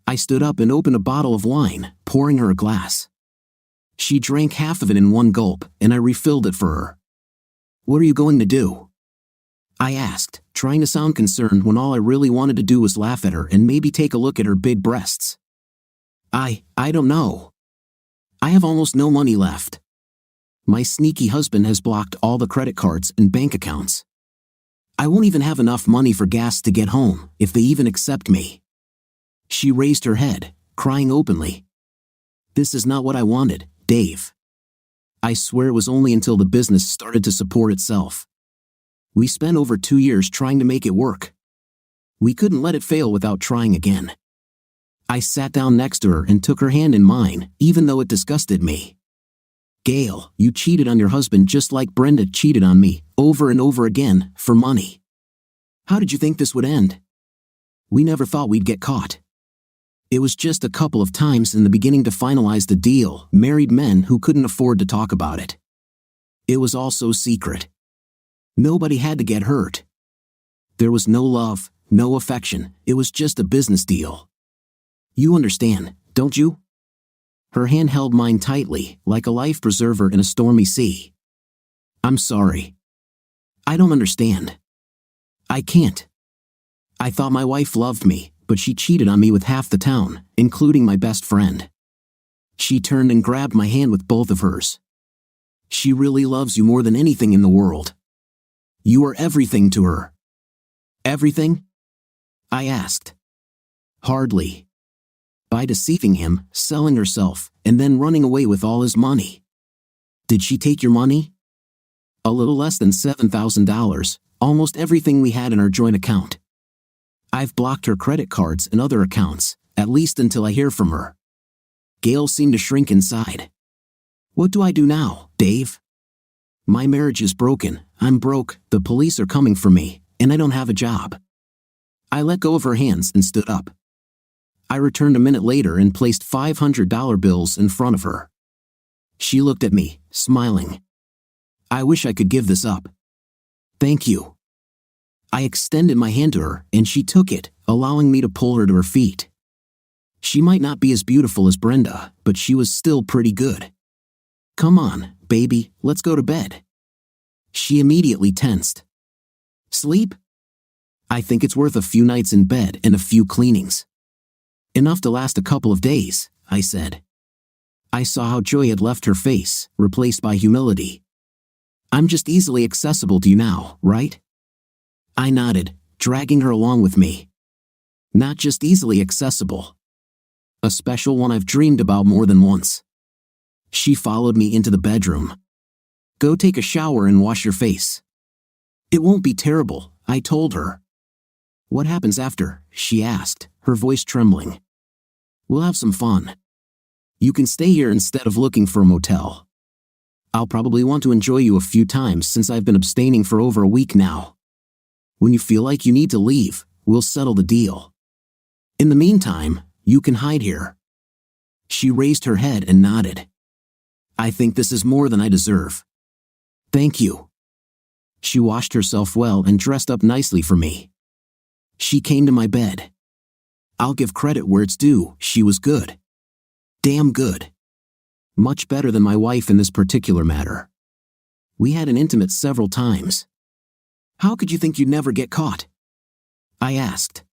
I stood up and opened a bottle of wine, pouring her a glass. She drank half of it in one gulp, and I refilled it for her. What are you going to do? I asked, trying to sound concerned when all I really wanted to do was laugh at her and maybe take a look at her big breasts. I don't know. I have almost no money left. My sneaky husband has blocked all the credit cards and bank accounts. I won't even have enough money for gas to get home, if they even accept me. She raised her head, crying openly. This is not what I wanted, Dave. I swear it was only until the business started to support itself. We spent over 2 years trying to make it work. We couldn't let it fail without trying again. I sat down next to her and took her hand in mine, even though it disgusted me. Gail, you cheated on your husband just like Brenda cheated on me, over and over again, for money. How did you think this would end? We never thought we'd get caught. It was just a couple of times in the beginning to finalize the deal, married men who couldn't afford to talk about it. It was all so secret. Nobody had to get hurt. There was no love, no affection, it was just a business deal. You understand, don't you? Her hand held mine tightly, like a life preserver in a stormy sea. I'm sorry. I don't understand. I can't. I thought my wife loved me, but she cheated on me with half the town, including my best friend. She turned and grabbed my hand with both of hers. She really loves you more than anything in the world. You are everything to her. Everything? I asked. Hardly. By deceiving him, selling herself, and then running away with all his money. Did she take your money? A little less than $7,000, almost everything we had in our joint account. I've blocked her credit cards and other accounts, at least until I hear from her. Gail seemed to shrink inside. What do I do now, Dave? My marriage is broken, I'm broke, the police are coming for me, and I don't have a job. I let go of her hands and stood up. I returned a minute later and placed $500 bills in front of her. She looked at me, smiling. I wish I could give this up. Thank you. I extended my hand to her, and she took it, allowing me to pull her to her feet. She might not be as beautiful as Brenda, but she was still pretty good. Come on, baby, let's go to bed. She immediately tensed. Sleep? I think it's worth a few nights in bed and a few cleanings. Enough to last a couple of days, I said. I saw how joy had left her face, replaced by humility. I'm just easily accessible to you now, right? I nodded, dragging her along with me. Not just easily accessible. A special one I've dreamed about more than once. She followed me into the bedroom. Go take a shower and wash your face. It won't be terrible, I told her. What happens after? She asked, her voice trembling. We'll have some fun. You can stay here instead of looking for a motel. I'll probably want to enjoy you a few times since I've been abstaining for over a week now. When you feel like you need to leave, we'll settle the deal. In the meantime, you can hide here. She raised her head and nodded. I think this is more than I deserve. Thank you. She washed herself well and dressed up nicely for me. She came to my bed. I'll give credit where it's due, she was good. Damn good. Much better than my wife in this particular matter. We had an intimate several times. How could you think you'd never get caught? I asked.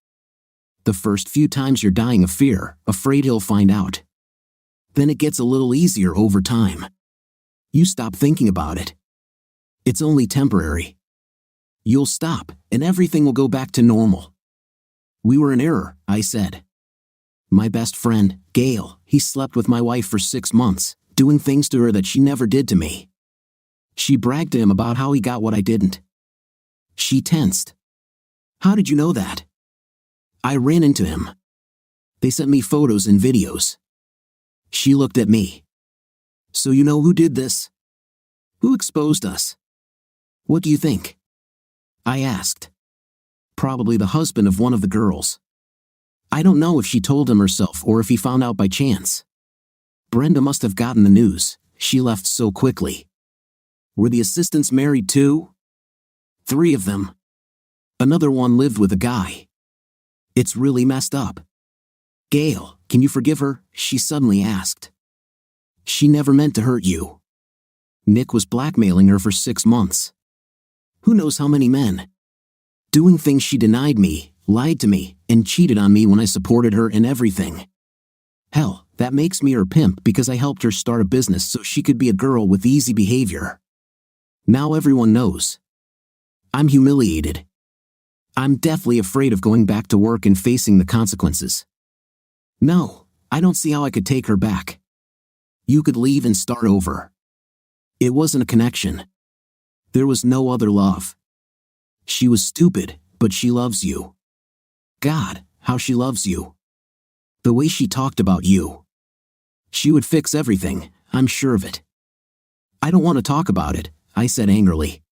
The first few times you're dying of fear, afraid he'll find out. Then it gets a little easier over time. You stop thinking about it. It's only temporary. You'll stop, and everything will go back to normal. We were in error, I said. My best friend, Gail, he slept with my wife for 6 months, doing things to her that she never did to me. She bragged to him about how he got what I didn't. She tensed. How did you know that? I ran into him. They sent me photos and videos. She looked at me. So you know who did this? Who exposed us? What do you think? I asked. Probably the husband of one of the girls. I don't know if she told him herself or if he found out by chance. Brenda must have gotten the news. She left so quickly. Were the assistants married too? 3 of them. Another one lived with a guy. It's really messed up. Gail, can you forgive her? She suddenly asked. She never meant to hurt you. Nick was blackmailing her for 6 months. Who knows how many men? doing things she denied me, lied to me, and cheated on me when I supported her in everything. Hell, that makes me her pimp because I helped her start a business so she could be a girl with easy behavior. Now everyone knows. I'm humiliated. I'm deathly afraid of going back to work and facing the consequences. No, I don't see how I could take her back. You could leave and start over. It wasn't a connection. There was no other love. She was stupid, but she loves you. God, how she loves you. The way she talked about you. She would fix everything, I'm sure of it. I don't want to talk about it, I said angrily.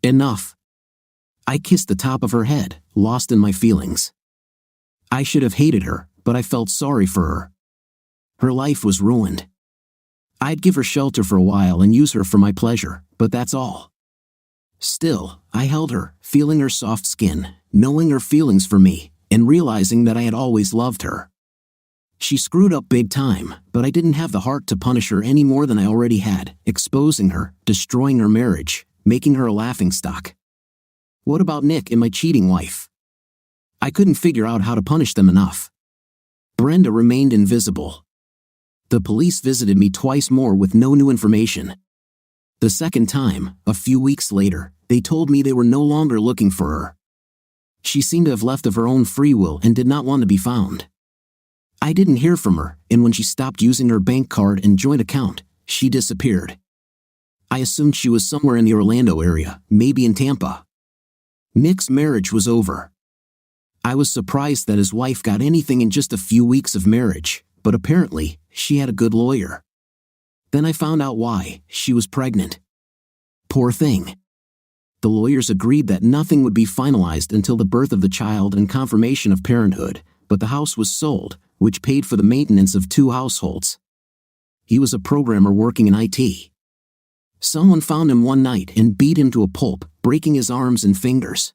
Enough. I kissed the top of her head, lost in my feelings. I should have hated her, but I felt sorry for her. Her life was ruined. I'd give her shelter for a while and use her for my pleasure, but that's all. Still, I held her, feeling her soft skin, knowing her feelings for me, and realizing that I had always loved her. She screwed up big time, but I didn't have the heart to punish her any more than I already had, exposing her, destroying her marriage, making her a laughingstock. What about Nick and my cheating wife? I couldn't figure out how to punish them enough. Brenda remained invisible. The police visited me twice more with no new information. The second time, a few weeks later, they told me they were no longer looking for her. She seemed to have left of her own free will and did not want to be found. I didn't hear from her, and when she stopped using her bank card and joint account, she disappeared. I assumed she was somewhere in the Orlando area, maybe in Tampa. Nick's marriage was over. I was surprised that his wife got anything in just a few weeks of marriage, but apparently, she had a good lawyer. Then I found out why. She was pregnant. Poor thing. The lawyers agreed that nothing would be finalized until the birth of the child and confirmation of parenthood, but the house was sold, which paid for the maintenance of 2 households. He was a programmer working in IT. Someone found him one night and beat him to a pulp, breaking his arms and fingers.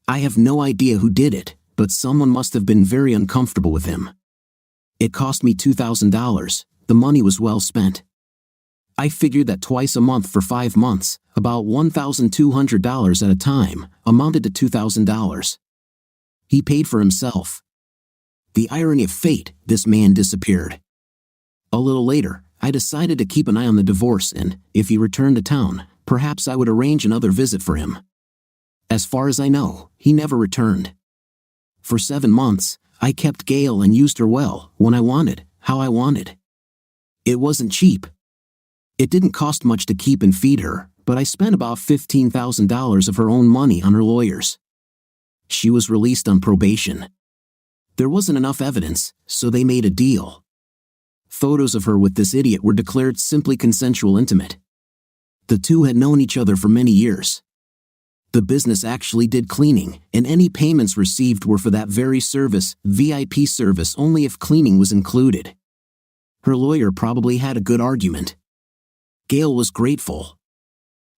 I have no idea who did it, but someone must have been very uncomfortable with him. It cost me $2,000. The money was well spent. I figured that twice a month for 5 months, about $1,200 at a time, amounted to $2,000. He paid for himself. The irony of fate, this man disappeared. A little later, I decided to keep an eye on the divorce and, if he returned to town, perhaps I would arrange another visit for him. As far as I know, he never returned. For 7 months, I kept Gail and used her well, when I wanted, how I wanted. It wasn't cheap. It didn't cost much to keep and feed her, but I spent about $15,000 of her own money on her lawyers. She was released on probation. There wasn't enough evidence, so they made a deal. Photos of her with this idiot were declared simply consensual intimate. The two had known each other for many years. The business actually did cleaning, and any payments received were for that very service, VIP service, only if cleaning was included. Her lawyer probably had a good argument. Gail was grateful.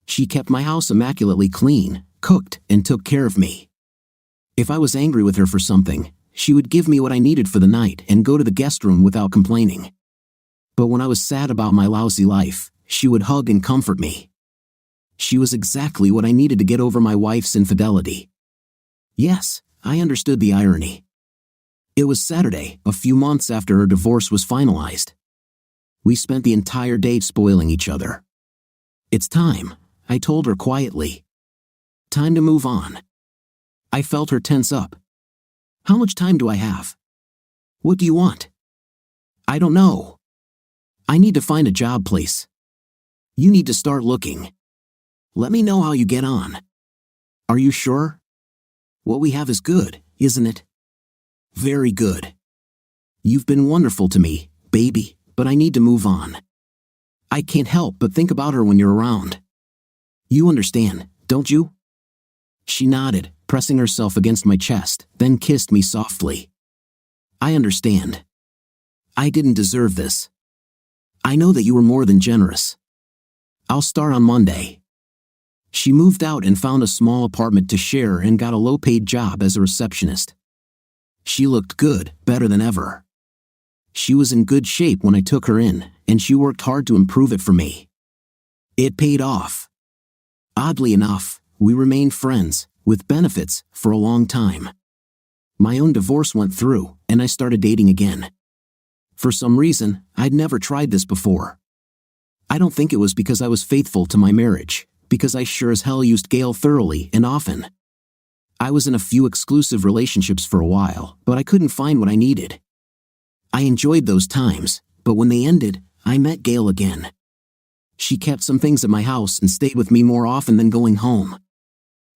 She kept my house immaculately clean, cooked, and took care of me. If I was angry with her for something, she would give me what I needed for the night and go to the guest room without complaining. But when I was sad about my lousy life, she would hug and comfort me. She was exactly what I needed to get over my wife's infidelity. Yes, I understood the irony. It was Saturday, a few months after her divorce was finalized. We spent the entire day spoiling each other. It's time, I told her quietly. Time to move on. I felt her tense up. How much time do I have? What do you want? I don't know. I need to find a job place. You need to start looking. Let me know how you get on. Are you sure? What we have is good, isn't it? Very good. You've been wonderful to me, baby, but I need to move on. I can't help but think about her when you're around. You understand, don't you? She nodded, pressing herself against my chest, then kissed me softly. I understand. I didn't deserve this. I know that you were more than generous. I'll start on Monday. She moved out and found a small apartment to share and got a low-paid job as a receptionist. She looked good, better than ever. She was in good shape when I took her in, and she worked hard to improve it for me. It paid off. Oddly enough, we remained friends, with benefits, for a long time. My own divorce went through, and I started dating again. For some reason, I'd never tried this before. I don't think it was because I was faithful to my marriage, because I sure as hell used Gail thoroughly and often. I was in a few exclusive relationships for a while, but I couldn't find what I needed. I enjoyed those times, but when they ended, I met Gail again. She kept some things at my house and stayed with me more often than going home.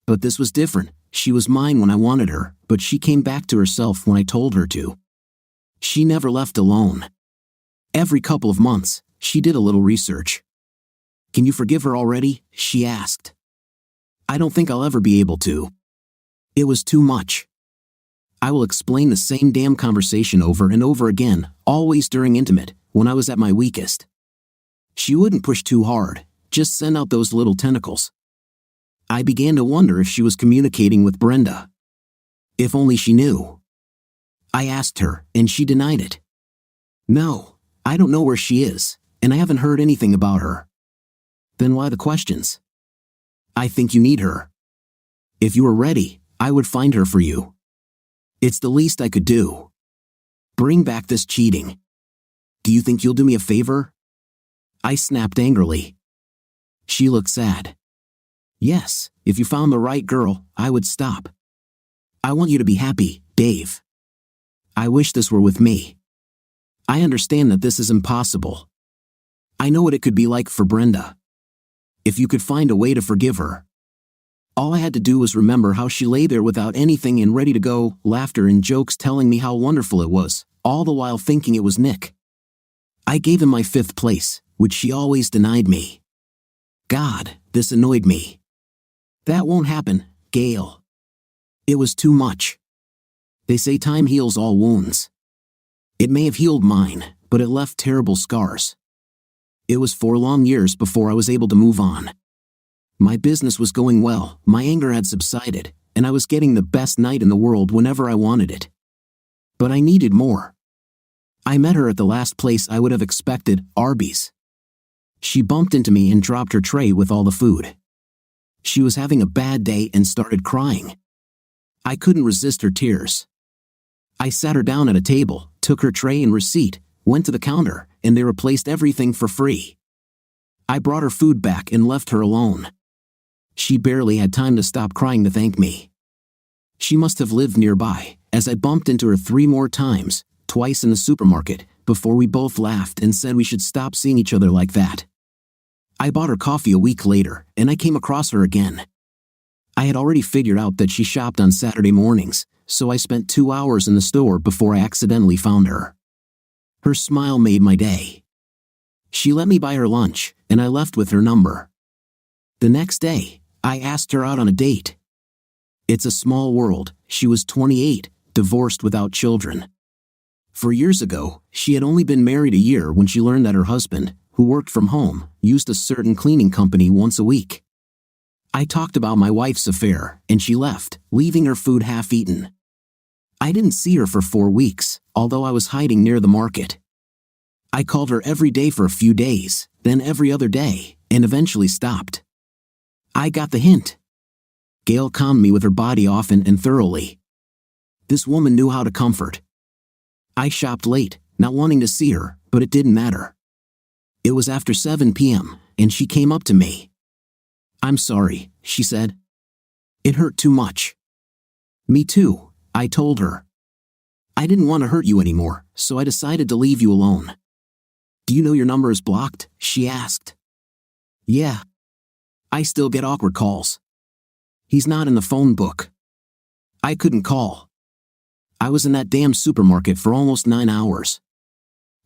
But this was different. She was mine when I wanted her, but she came back to herself when I told her to. She never left alone. Every couple of months, she did a little research. "Can you forgive her already?" she asked. "I don't think I'll ever be able to. It was too much." I will explain the same damn conversation over and over again, always during intimate, when I was at my weakest. She wouldn't push too hard, just send out those little tentacles. I began to wonder if she was communicating with Brenda. If only she knew. I asked her, and she denied it. "No, I don't know where she is, and I haven't heard anything about her." "Then why the questions?" "I think you need her. If you were ready, I would find her for you. It's the least I could do. Bring back this cheating. Do you think you'll do me a favor?" I snapped angrily. She looked sad. "Yes, if you found the right girl, I would stop. I want you to be happy, Dave. I wish this were with me. I understand that this is impossible. I know what it could be like for Brenda. If you could find a way to forgive her." All I had to do was remember how she lay there without anything and ready to go, laughter and jokes telling me how wonderful it was, all the while thinking it was Nick. I gave him my 5th place, which she always denied me. God, this annoyed me. "That won't happen, Gail." It was too much. They say time heals all wounds. It may have healed mine, but it left terrible scars. It was 4 long years before I was able to move on. My business was going well, my anger had subsided, and I was getting the best night in the world whenever I wanted it. But I needed more. I met her at the last place I would have expected, Arby's. She bumped into me and dropped her tray with all the food. She was having a bad day and started crying. I couldn't resist her tears. I sat her down at a table, took her tray and receipt, went to the counter, and they replaced everything for free. I brought her food back and left her alone. She barely had time to stop crying to thank me. She must have lived nearby, as I bumped into her 3 more times, twice in the supermarket, before we both laughed and said we should stop seeing each other like that. I bought her coffee a week later, and I came across her again. I had already figured out that she shopped on Saturday mornings, so I spent 2 hours in the store before I accidentally found her. Her smile made my day. She let me buy her lunch, and I left with her number. The next day, I asked her out on a date. It's a small world. She was 28, divorced without children. 4 years ago, she had only been married a year when she learned that her husband, who worked from home, used a certain cleaning company once a week. I talked about my wife's affair, and she left, leaving her food half-eaten. I didn't see her for 4 weeks, although I was hiding near the market. I called her every day for a few days, then every other day, and eventually stopped. I got the hint. Gail calmed me with her body often and thoroughly. This woman knew how to comfort. I shopped late, not wanting to see her, but it didn't matter. It was after 7 p.m., and she came up to me. "I'm sorry," she said. "It hurt too much." "Me too," I told her. "I didn't want to hurt you anymore, so I decided to leave you alone." "Do you know your number is blocked?" she asked. "Yeah. I still get awkward calls. He's not in the phone book." I couldn't call. I was in that damn supermarket for almost 9 hours.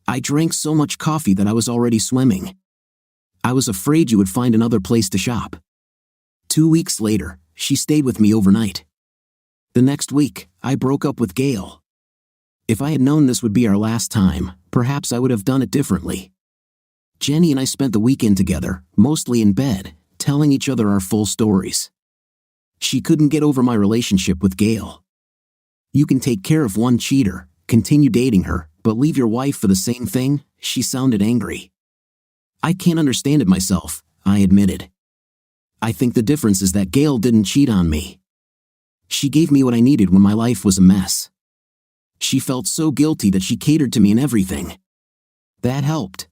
I drank so much coffee that I was already swimming. I was afraid you would find another place to shop. 2 weeks later, she stayed with me overnight. The next week, I broke up with Gail. If I had known this would be our last time, perhaps I would have done it differently. Jenny and I spent the weekend together, mostly in bed, telling each other our full stories. She couldn't get over my relationship with Gail. "You can take care of one cheater, continue dating her, but leave your wife for the same thing?" She sounded angry. "I can't understand it myself," I admitted. "I think the difference is that Gail didn't cheat on me. She gave me what I needed when my life was a mess. She felt so guilty that she catered to me in everything. That helped.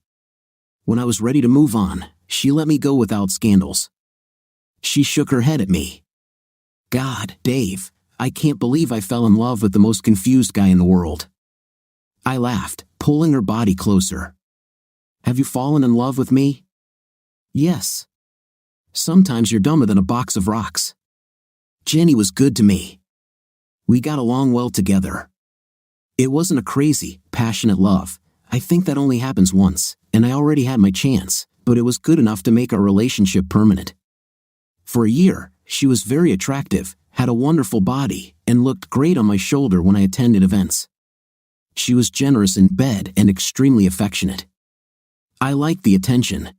When I was ready to move on, she let me go without scandals. She shook her head at me. God, Dave, I can't believe I fell in love with the most confused guy in the world. I laughed, pulling her body closer. Have you fallen in love with me? Yes. Sometimes you're dumber than a box of rocks. Jenny was good to me. We got along well together. It wasn't a crazy, passionate love. I think that only happens once, and I already had my chance, but it was good enough to make our relationship permanent. For a year, she was very attractive, had a wonderful body, and looked great on my shoulder when I attended events. She was generous in bed and extremely affectionate. I liked the attention.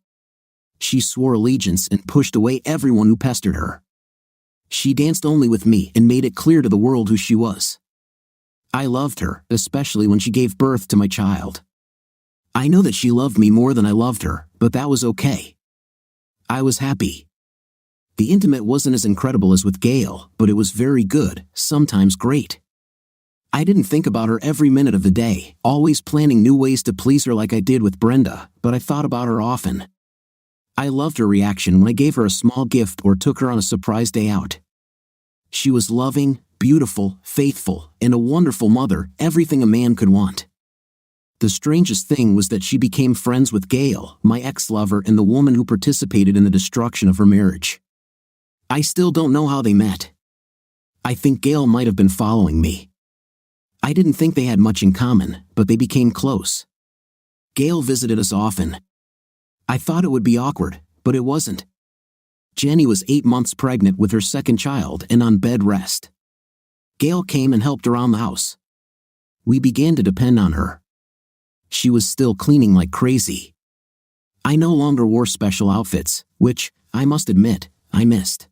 She swore allegiance and pushed away everyone who pestered her. She danced only with me and made it clear to the world who she was. I loved her, especially when she gave birth to my child. I know that she loved me more than I loved her, but that was okay. I was happy. The intimate wasn't as incredible as with Gail, but it was very good, sometimes great. I didn't think about her every minute of the day, always planning new ways to please her like I did with Brenda, but I thought about her often. I loved her reaction when I gave her a small gift or took her on a surprise day out. She was loving, beautiful, faithful, and a wonderful mother, everything a man could want. The strangest thing was that she became friends with Gail, my ex-lover and the woman who participated in the destruction of her marriage. I still don't know how they met. I think Gail might have been following me. I didn't think they had much in common, but they became close. Gail visited us often. I thought it would be awkward, but it wasn't. Jenny was 8 months pregnant with her second child and on bed rest. Gail came and helped around the house. We began to depend on her. She was still cleaning like crazy. I no longer wore special outfits, which, I must admit, I missed.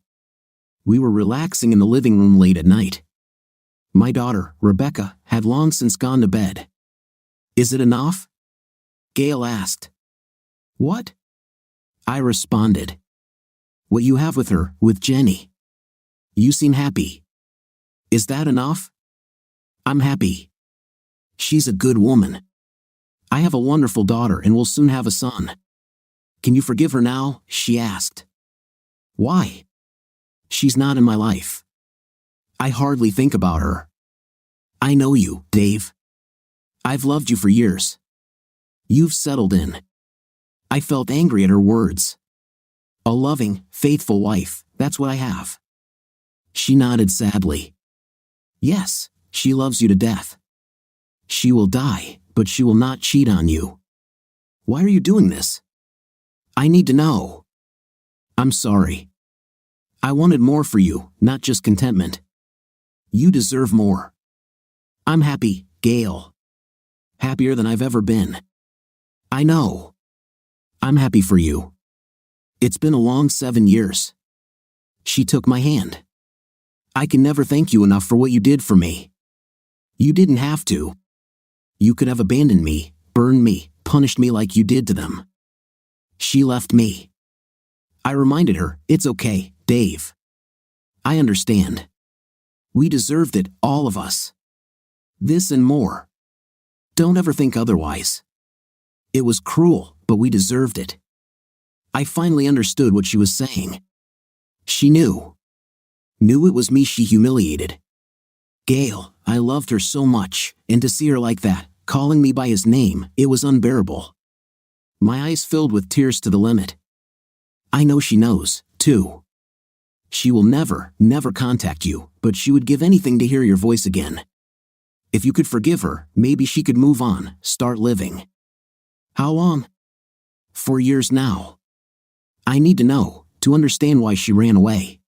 We were relaxing in the living room late at night. My daughter, Rebecca, had long since gone to bed. Is it enough? Gail asked. What? I responded. What you have with her, with Jenny. You seem happy. Is that enough? I'm happy. She's a good woman. I have a wonderful daughter and will soon have a son. Can you forgive her now? She asked. Why? She's not in my life. I hardly think about her. I know you, Dave. I've loved you for years. You've settled in. I felt angry at her words. A loving, faithful wife, that's what I have. She nodded sadly. Yes, she loves you to death. She will die, but she will not cheat on you. Why are you doing this? I need to know. I'm sorry. I wanted more for you, not just contentment. You deserve more. I'm happy, Gail. Happier than I've ever been. I know. I'm happy for you. It's been a long 7 years. She took my hand. I can never thank you enough for what you did for me. You didn't have to. You could have abandoned me, burned me, punished me like you did to them. She left me. I reminded her, it's okay, Dave. I understand. We deserved it, all of us. This and more. Don't ever think otherwise. It was cruel, but we deserved it. I finally understood what she was saying. She knew. Knew it was me she humiliated. Gail, I loved her so much, and to see her like that, calling me by his name, it was unbearable. My eyes filled with tears to the limit. I know she knows, too. She will never, never contact you, but she would give anything to hear your voice again. If you could forgive her, maybe she could move on, start living. How long? 4 years now. I need to know, to understand why she ran away.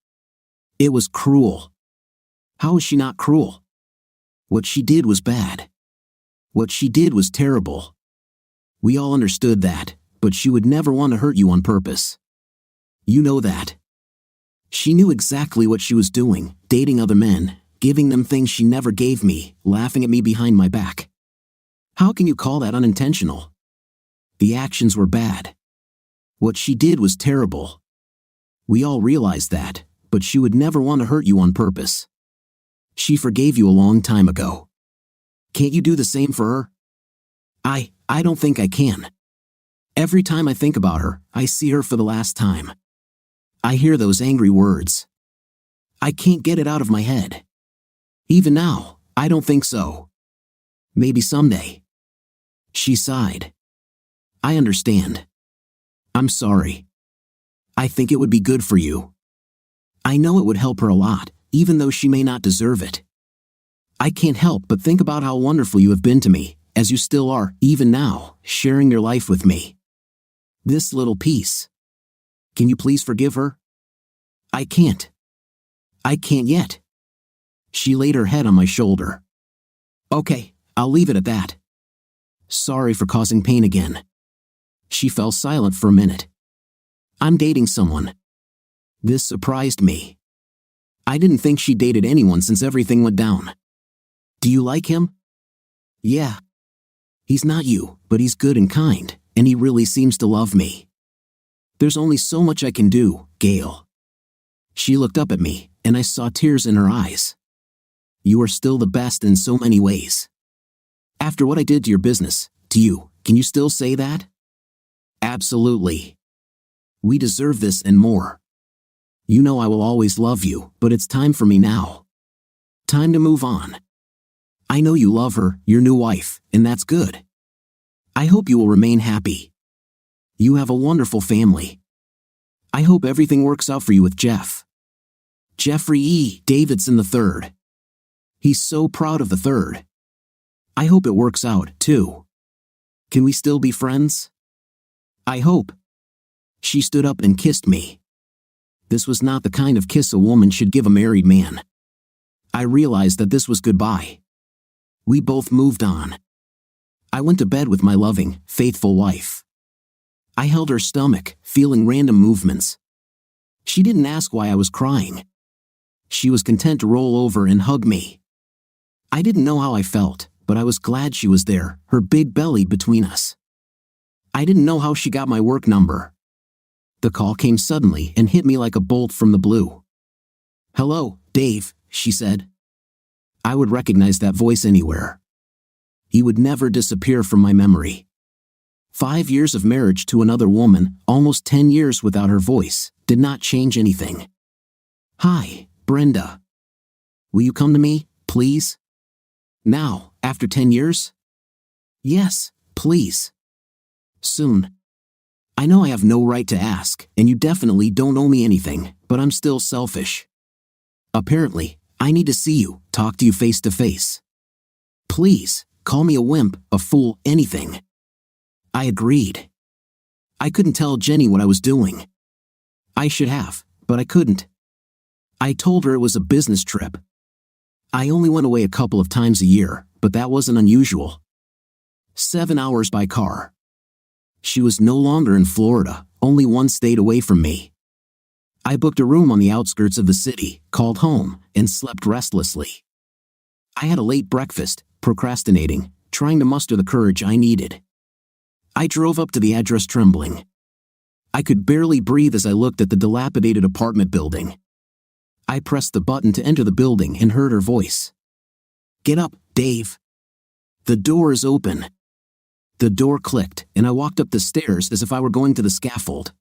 It was cruel. How is she not cruel? What she did was bad. What she did was terrible. We all understood that, but she would never want to hurt you on purpose. You know that. She knew exactly what she was doing, dating other men, giving them things she never gave me, laughing at me behind my back. How can you call that unintentional? The actions were bad. What she did was terrible. We all realized that, but she would never want to hurt you on purpose. She forgave you a long time ago. Can't you do the same for her? I don't think I can. Every time I think about her, I see her for the last time. I hear those angry words. I can't get it out of my head. Even now, I don't think so. Maybe someday. She sighed. I understand. I'm sorry. I think it would be good for you. I know it would help her a lot, even though she may not deserve it. I can't help but think about how wonderful you have been to me, as you still are, even now, sharing your life with me. This little piece. Can you please forgive her? I can't. I can't yet. She laid her head on my shoulder. Okay, I'll leave it at that. Sorry for causing pain again. She fell silent for a minute. I'm dating someone. This surprised me. I didn't think she dated anyone since everything went down. Do you like him? Yeah. He's not you, but he's good and kind, and he really seems to love me. There's only so much I can do, Gail. She looked up at me, and I saw tears in her eyes. You are still the best in so many ways. After what I did to your business, to you, can you still say that? Absolutely. We deserve this and more. You know I will always love you, but it's time for me now. Time to move on. I know you love her, your new wife, and that's good. I hope you will remain happy. You have a wonderful family. I hope everything works out for you with Jeff. Jeffrey E. Davidson III. He's so proud of the third. I hope it works out, too. Can we still be friends? I hope. She stood up and kissed me. This was not the kind of kiss a woman should give a married man. I realized that this was goodbye. We both moved on. I went to bed with my loving, faithful wife. I held her stomach, feeling random movements. She didn't ask why I was crying. She was content to roll over and hug me. I didn't know how I felt, but I was glad she was there, her big belly between us. I didn't know how she got my work number. The call came suddenly and hit me like a bolt from the blue. Hello, Dave, she said. I would recognize that voice anywhere. He would never disappear from my memory. 5 years of marriage to another woman, almost 10 years without her voice, did not change anything. Hi, Brenda. Will you come to me, please? Now, after 10 years? Yes, please. Soon. I know I have no right to ask, and you definitely don't owe me anything, but I'm still selfish. Apparently, I need to see you, talk to you face to face. Please, call me a wimp, a fool, anything. I agreed. I couldn't tell Jenny what I was doing. I should have, but I couldn't. I told her it was a business trip. I only went away a couple of times a year, but that wasn't unusual. 7 hours by car. She was no longer in Florida, only one state away from me. I booked a room on the outskirts of the city, called home, and slept restlessly. I had a late breakfast, procrastinating, trying to muster the courage I needed. I drove up to the address trembling. I could barely breathe as I looked at the dilapidated apartment building. I pressed the button to enter the building and heard her voice. Get up, Dave. The door is open. The door clicked, and I walked up the stairs as if I were going to the scaffold.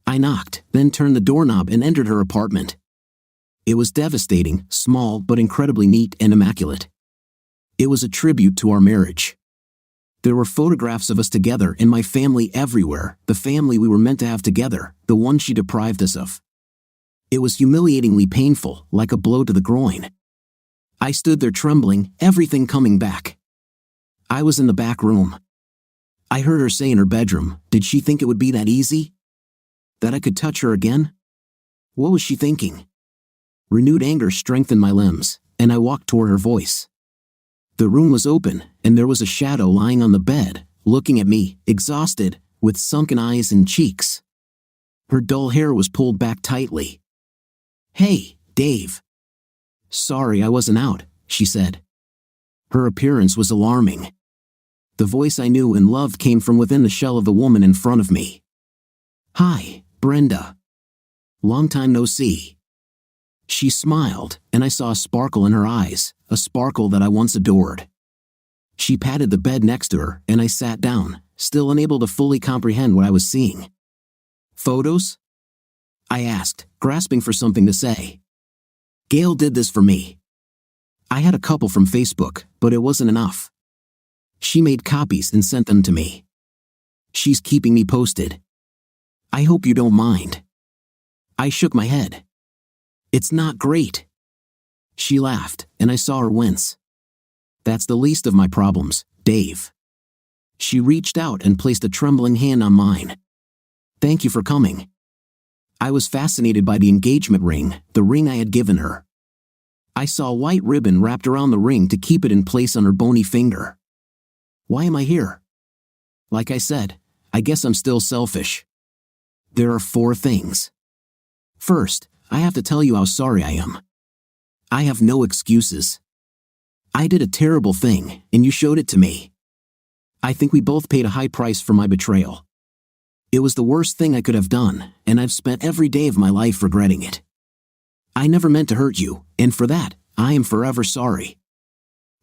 I knocked, then turned the doorknob and entered her apartment. It was devastating, small but incredibly neat and immaculate. It was a tribute to our marriage. There were photographs of us together and my family everywhere, the family we were meant to have together, the one she deprived us of. It was humiliatingly painful, like a blow to the groin. I stood there trembling, everything coming back. I was in the back room. I heard her say in her bedroom, did she think it would be that easy? That I could touch her again? What was she thinking? Renewed anger strengthened my limbs, and I walked toward her voice. The room was open, and there was a shadow lying on the bed, looking at me, exhausted, with sunken eyes and cheeks. Her dull hair was pulled back tightly. Hey, Dave. Sorry I wasn't out, she said. Her appearance was alarming. The voice I knew and loved came from within the shell of the woman in front of me. Hi, Brenda. Long time no see. She smiled, and I saw a sparkle in her eyes, a sparkle that I once adored. She patted the bed next to her, and I sat down, still unable to fully comprehend what I was seeing. Photos? I asked, grasping for something to say. Gail did this for me. I had a couple from Facebook, but it wasn't enough. She made copies and sent them to me. She's keeping me posted. I hope you don't mind. I shook my head. It's not great. She laughed, and I saw her wince. That's the least of my problems, Dave. She reached out and placed a trembling hand on mine. Thank you for coming. I was fascinated by the engagement ring, the ring I had given her. I saw a white ribbon wrapped around the ring to keep it in place on her bony finger. Why am I here? Like I said, I guess I'm still selfish. There are 4 things. First, I have to tell you how sorry I am. I have no excuses. I did a terrible thing, and you showed it to me. I think we both paid a high price for my betrayal. It was the worst thing I could have done, and I've spent every day of my life regretting it. I never meant to hurt you, and for that, I am forever sorry.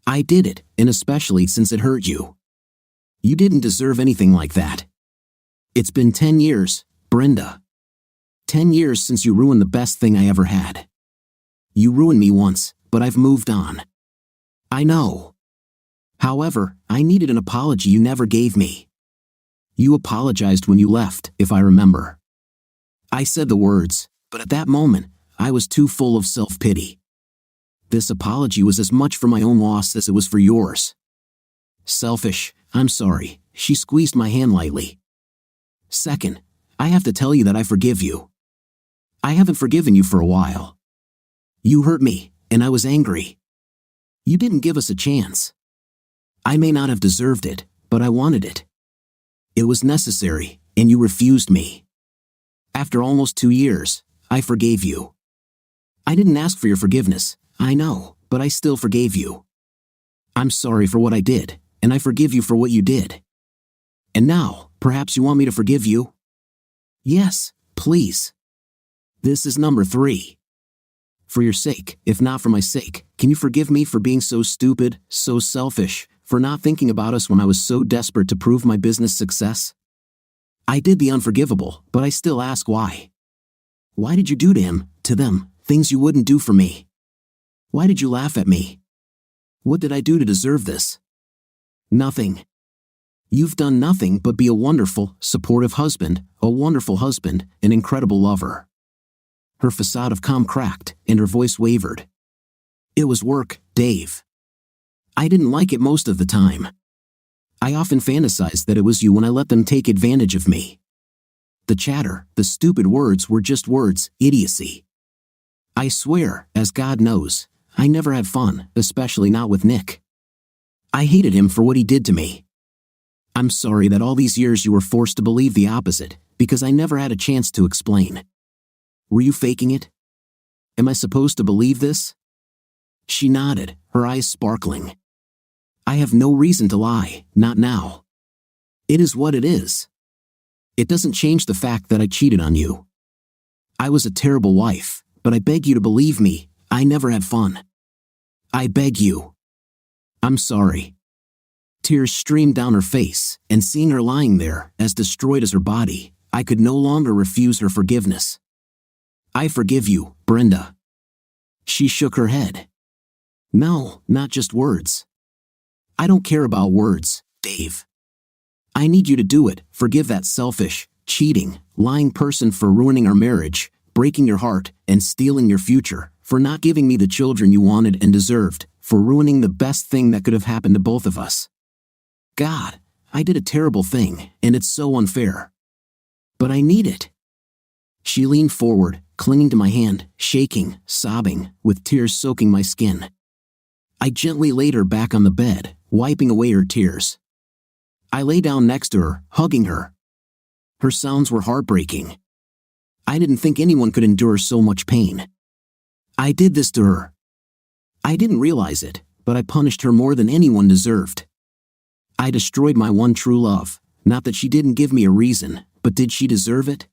I did it, and especially since it hurt you. You didn't deserve anything like that. It's been 10 years, Brenda. 10 years since you ruined the best thing I ever had. You ruined me once, but I've moved on. I know. However, I needed an apology you never gave me. You apologized when you left, if I remember. I said the words, but at that moment, I was too full of self-pity. This apology was as much for my own loss as it was for yours. Selfish, I'm sorry, she squeezed my hand lightly. Second, I have to tell you that I forgive you. I haven't forgiven you for a while. You hurt me, and I was angry. You didn't give us a chance. I may not have deserved it, but I wanted it. It was necessary, and you refused me. After almost 2 years, I forgave you. I didn't ask for your forgiveness, I know, but I still forgave you. I'm sorry for what I did, and I forgive you for what you did. And now, perhaps you want me to forgive you? Yes, please. This is number 3. For your sake, if not for my sake, can you forgive me for being so stupid, so selfish, for not thinking about us when I was so desperate to prove my business success? I did the unforgivable, but I still ask why. Why did you do to him, to them, things you wouldn't do for me? Why did you laugh at me? What did I do to deserve this? Nothing. You've done nothing but be a wonderful, supportive husband, a wonderful husband, an incredible lover. Her facade of calm cracked, and her voice wavered. It was work, Dave. I didn't like it most of the time. I often fantasized that it was you when I let them take advantage of me. The chatter, the stupid words were just words, idiocy. I swear, as God knows, I never had fun, especially not with Nick. I hated him for what he did to me. I'm sorry that all these years you were forced to believe the opposite, because I never had a chance to explain. Were you faking it? Am I supposed to believe this? She nodded, her eyes sparkling. I have no reason to lie, not now. It is what it is. It doesn't change the fact that I cheated on you. I was a terrible wife, but I beg you to believe me, I never had fun. I beg you. I'm sorry. Tears streamed down her face, and seeing her lying there, as destroyed as her body, I could no longer refuse her forgiveness. I forgive you, Brenda. She shook her head. No, not just words. I don't care about words, Dave. I need you to do it, forgive that selfish, cheating, lying person for ruining our marriage, breaking your heart, and stealing your future, for not giving me the children you wanted and deserved, for ruining the best thing that could have happened to both of us. God, I did a terrible thing, and it's so unfair. But I need it. She leaned forward, clinging to my hand, shaking, sobbing, with tears soaking my skin. I gently laid her back on the bed, wiping away her tears. I lay down next to her, hugging her. Her sounds were heartbreaking. I didn't think anyone could endure so much pain. I did this to her. I didn't realize it, but I punished her more than anyone deserved. I destroyed my one true love, not that she didn't give me a reason, but did she deserve it?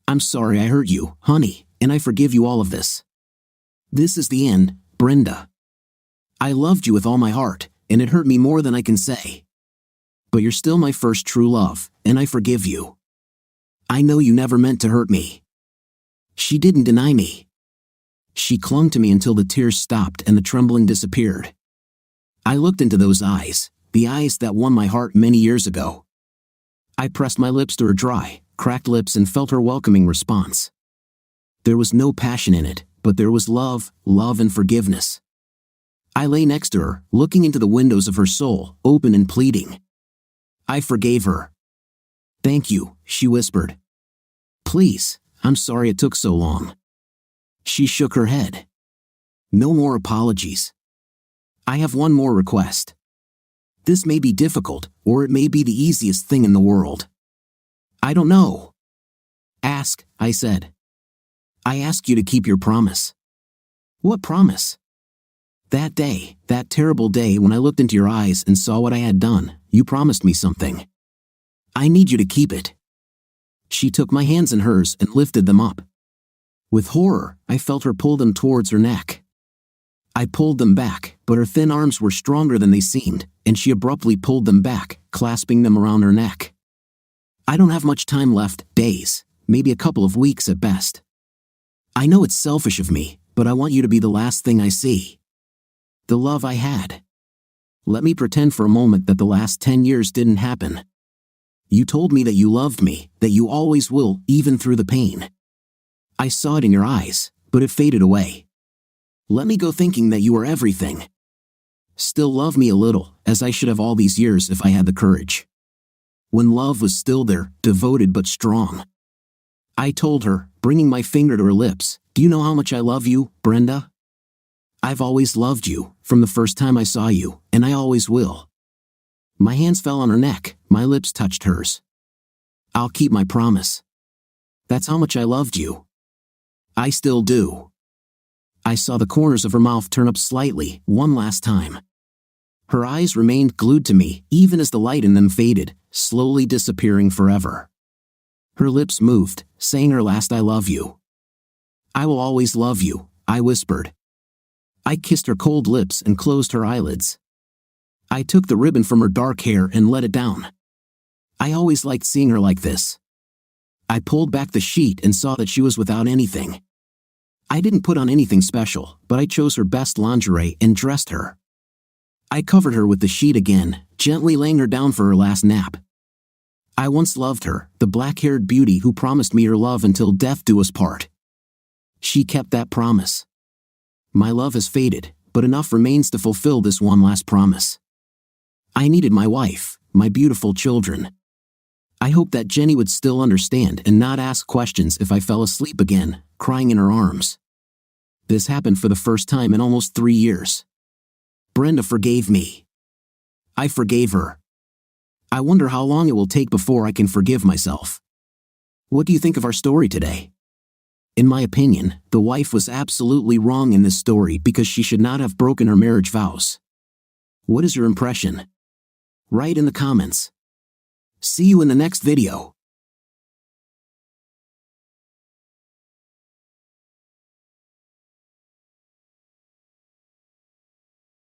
I'm sorry I hurt you, honey, and I forgive you all of this. This is the end, Brenda. I loved you with all my heart, and it hurt me more than I can say. But you're still my first true love, and I forgive you. I know you never meant to hurt me. She didn't deny me. She clung to me until the tears stopped and the trembling disappeared. I looked into those eyes, the eyes that won my heart many years ago. I pressed my lips to her dry, cracked lips and felt her welcoming response. There was no passion in it, but there was love and forgiveness. I lay next to her, looking into the windows of her soul, open and pleading. I forgave her. Thank you, she whispered. Please, I'm sorry it took so long. She shook her head. No more apologies. I have one more request. This may be difficult, or it may be the easiest thing in the world. I don't know. Ask, I said. I ask you to keep your promise. What promise? That day, that terrible day when I looked into your eyes and saw what I had done, you promised me something. I need you to keep it. She took my hands in hers and lifted them up. With horror, I felt her pull them towards her neck. I pulled them back, but her thin arms were stronger than they seemed, and she abruptly pulled them back, clasping them around her neck. I don't have much time left, days, maybe a couple of weeks at best. I know it's selfish of me, but I want you to be the last thing I see. The love I had. Let me pretend for a moment that the last 10 years didn't happen. You told me that you loved me, that you always will, even through the pain. I saw it in your eyes, but it faded away. Let me go thinking that you were everything. Still love me a little, as I should have all these years if I had the courage. When love was still there, devoted but strong. I told her, bringing my finger to her lips, do you know how much I love you, Brenda? I've always loved you, from the first time I saw you, and I always will. My hands fell on her neck, my lips touched hers. I'll keep my promise. That's how much I loved you. I still do. I saw the corners of her mouth turn up slightly, one last time. Her eyes remained glued to me, even as the light in them faded, slowly disappearing forever. Her lips moved, saying her last I love you. I will always love you, I whispered. I kissed her cold lips and closed her eyelids. I took the ribbon from her dark hair and let it down. I always liked seeing her like this. I pulled back the sheet and saw that she was without anything. I didn't put on anything special, but I chose her best lingerie and dressed her. I covered her with the sheet again, gently laying her down for her last nap. I once loved her, the black-haired beauty who promised me her love until death do us part. She kept that promise. My love has faded, but enough remains to fulfill this one last promise. I needed my wife, my beautiful children. I hoped that Jenny would still understand and not ask questions if I fell asleep again, crying in her arms. This happened for the first time in almost 3 years. Brenda forgave me. I forgave her. I wonder how long it will take before I can forgive myself. What do you think of our story today? In my opinion, the wife was absolutely wrong in this story because she should not have broken her marriage vows. What is your impression? Write in the comments. See you in the next video.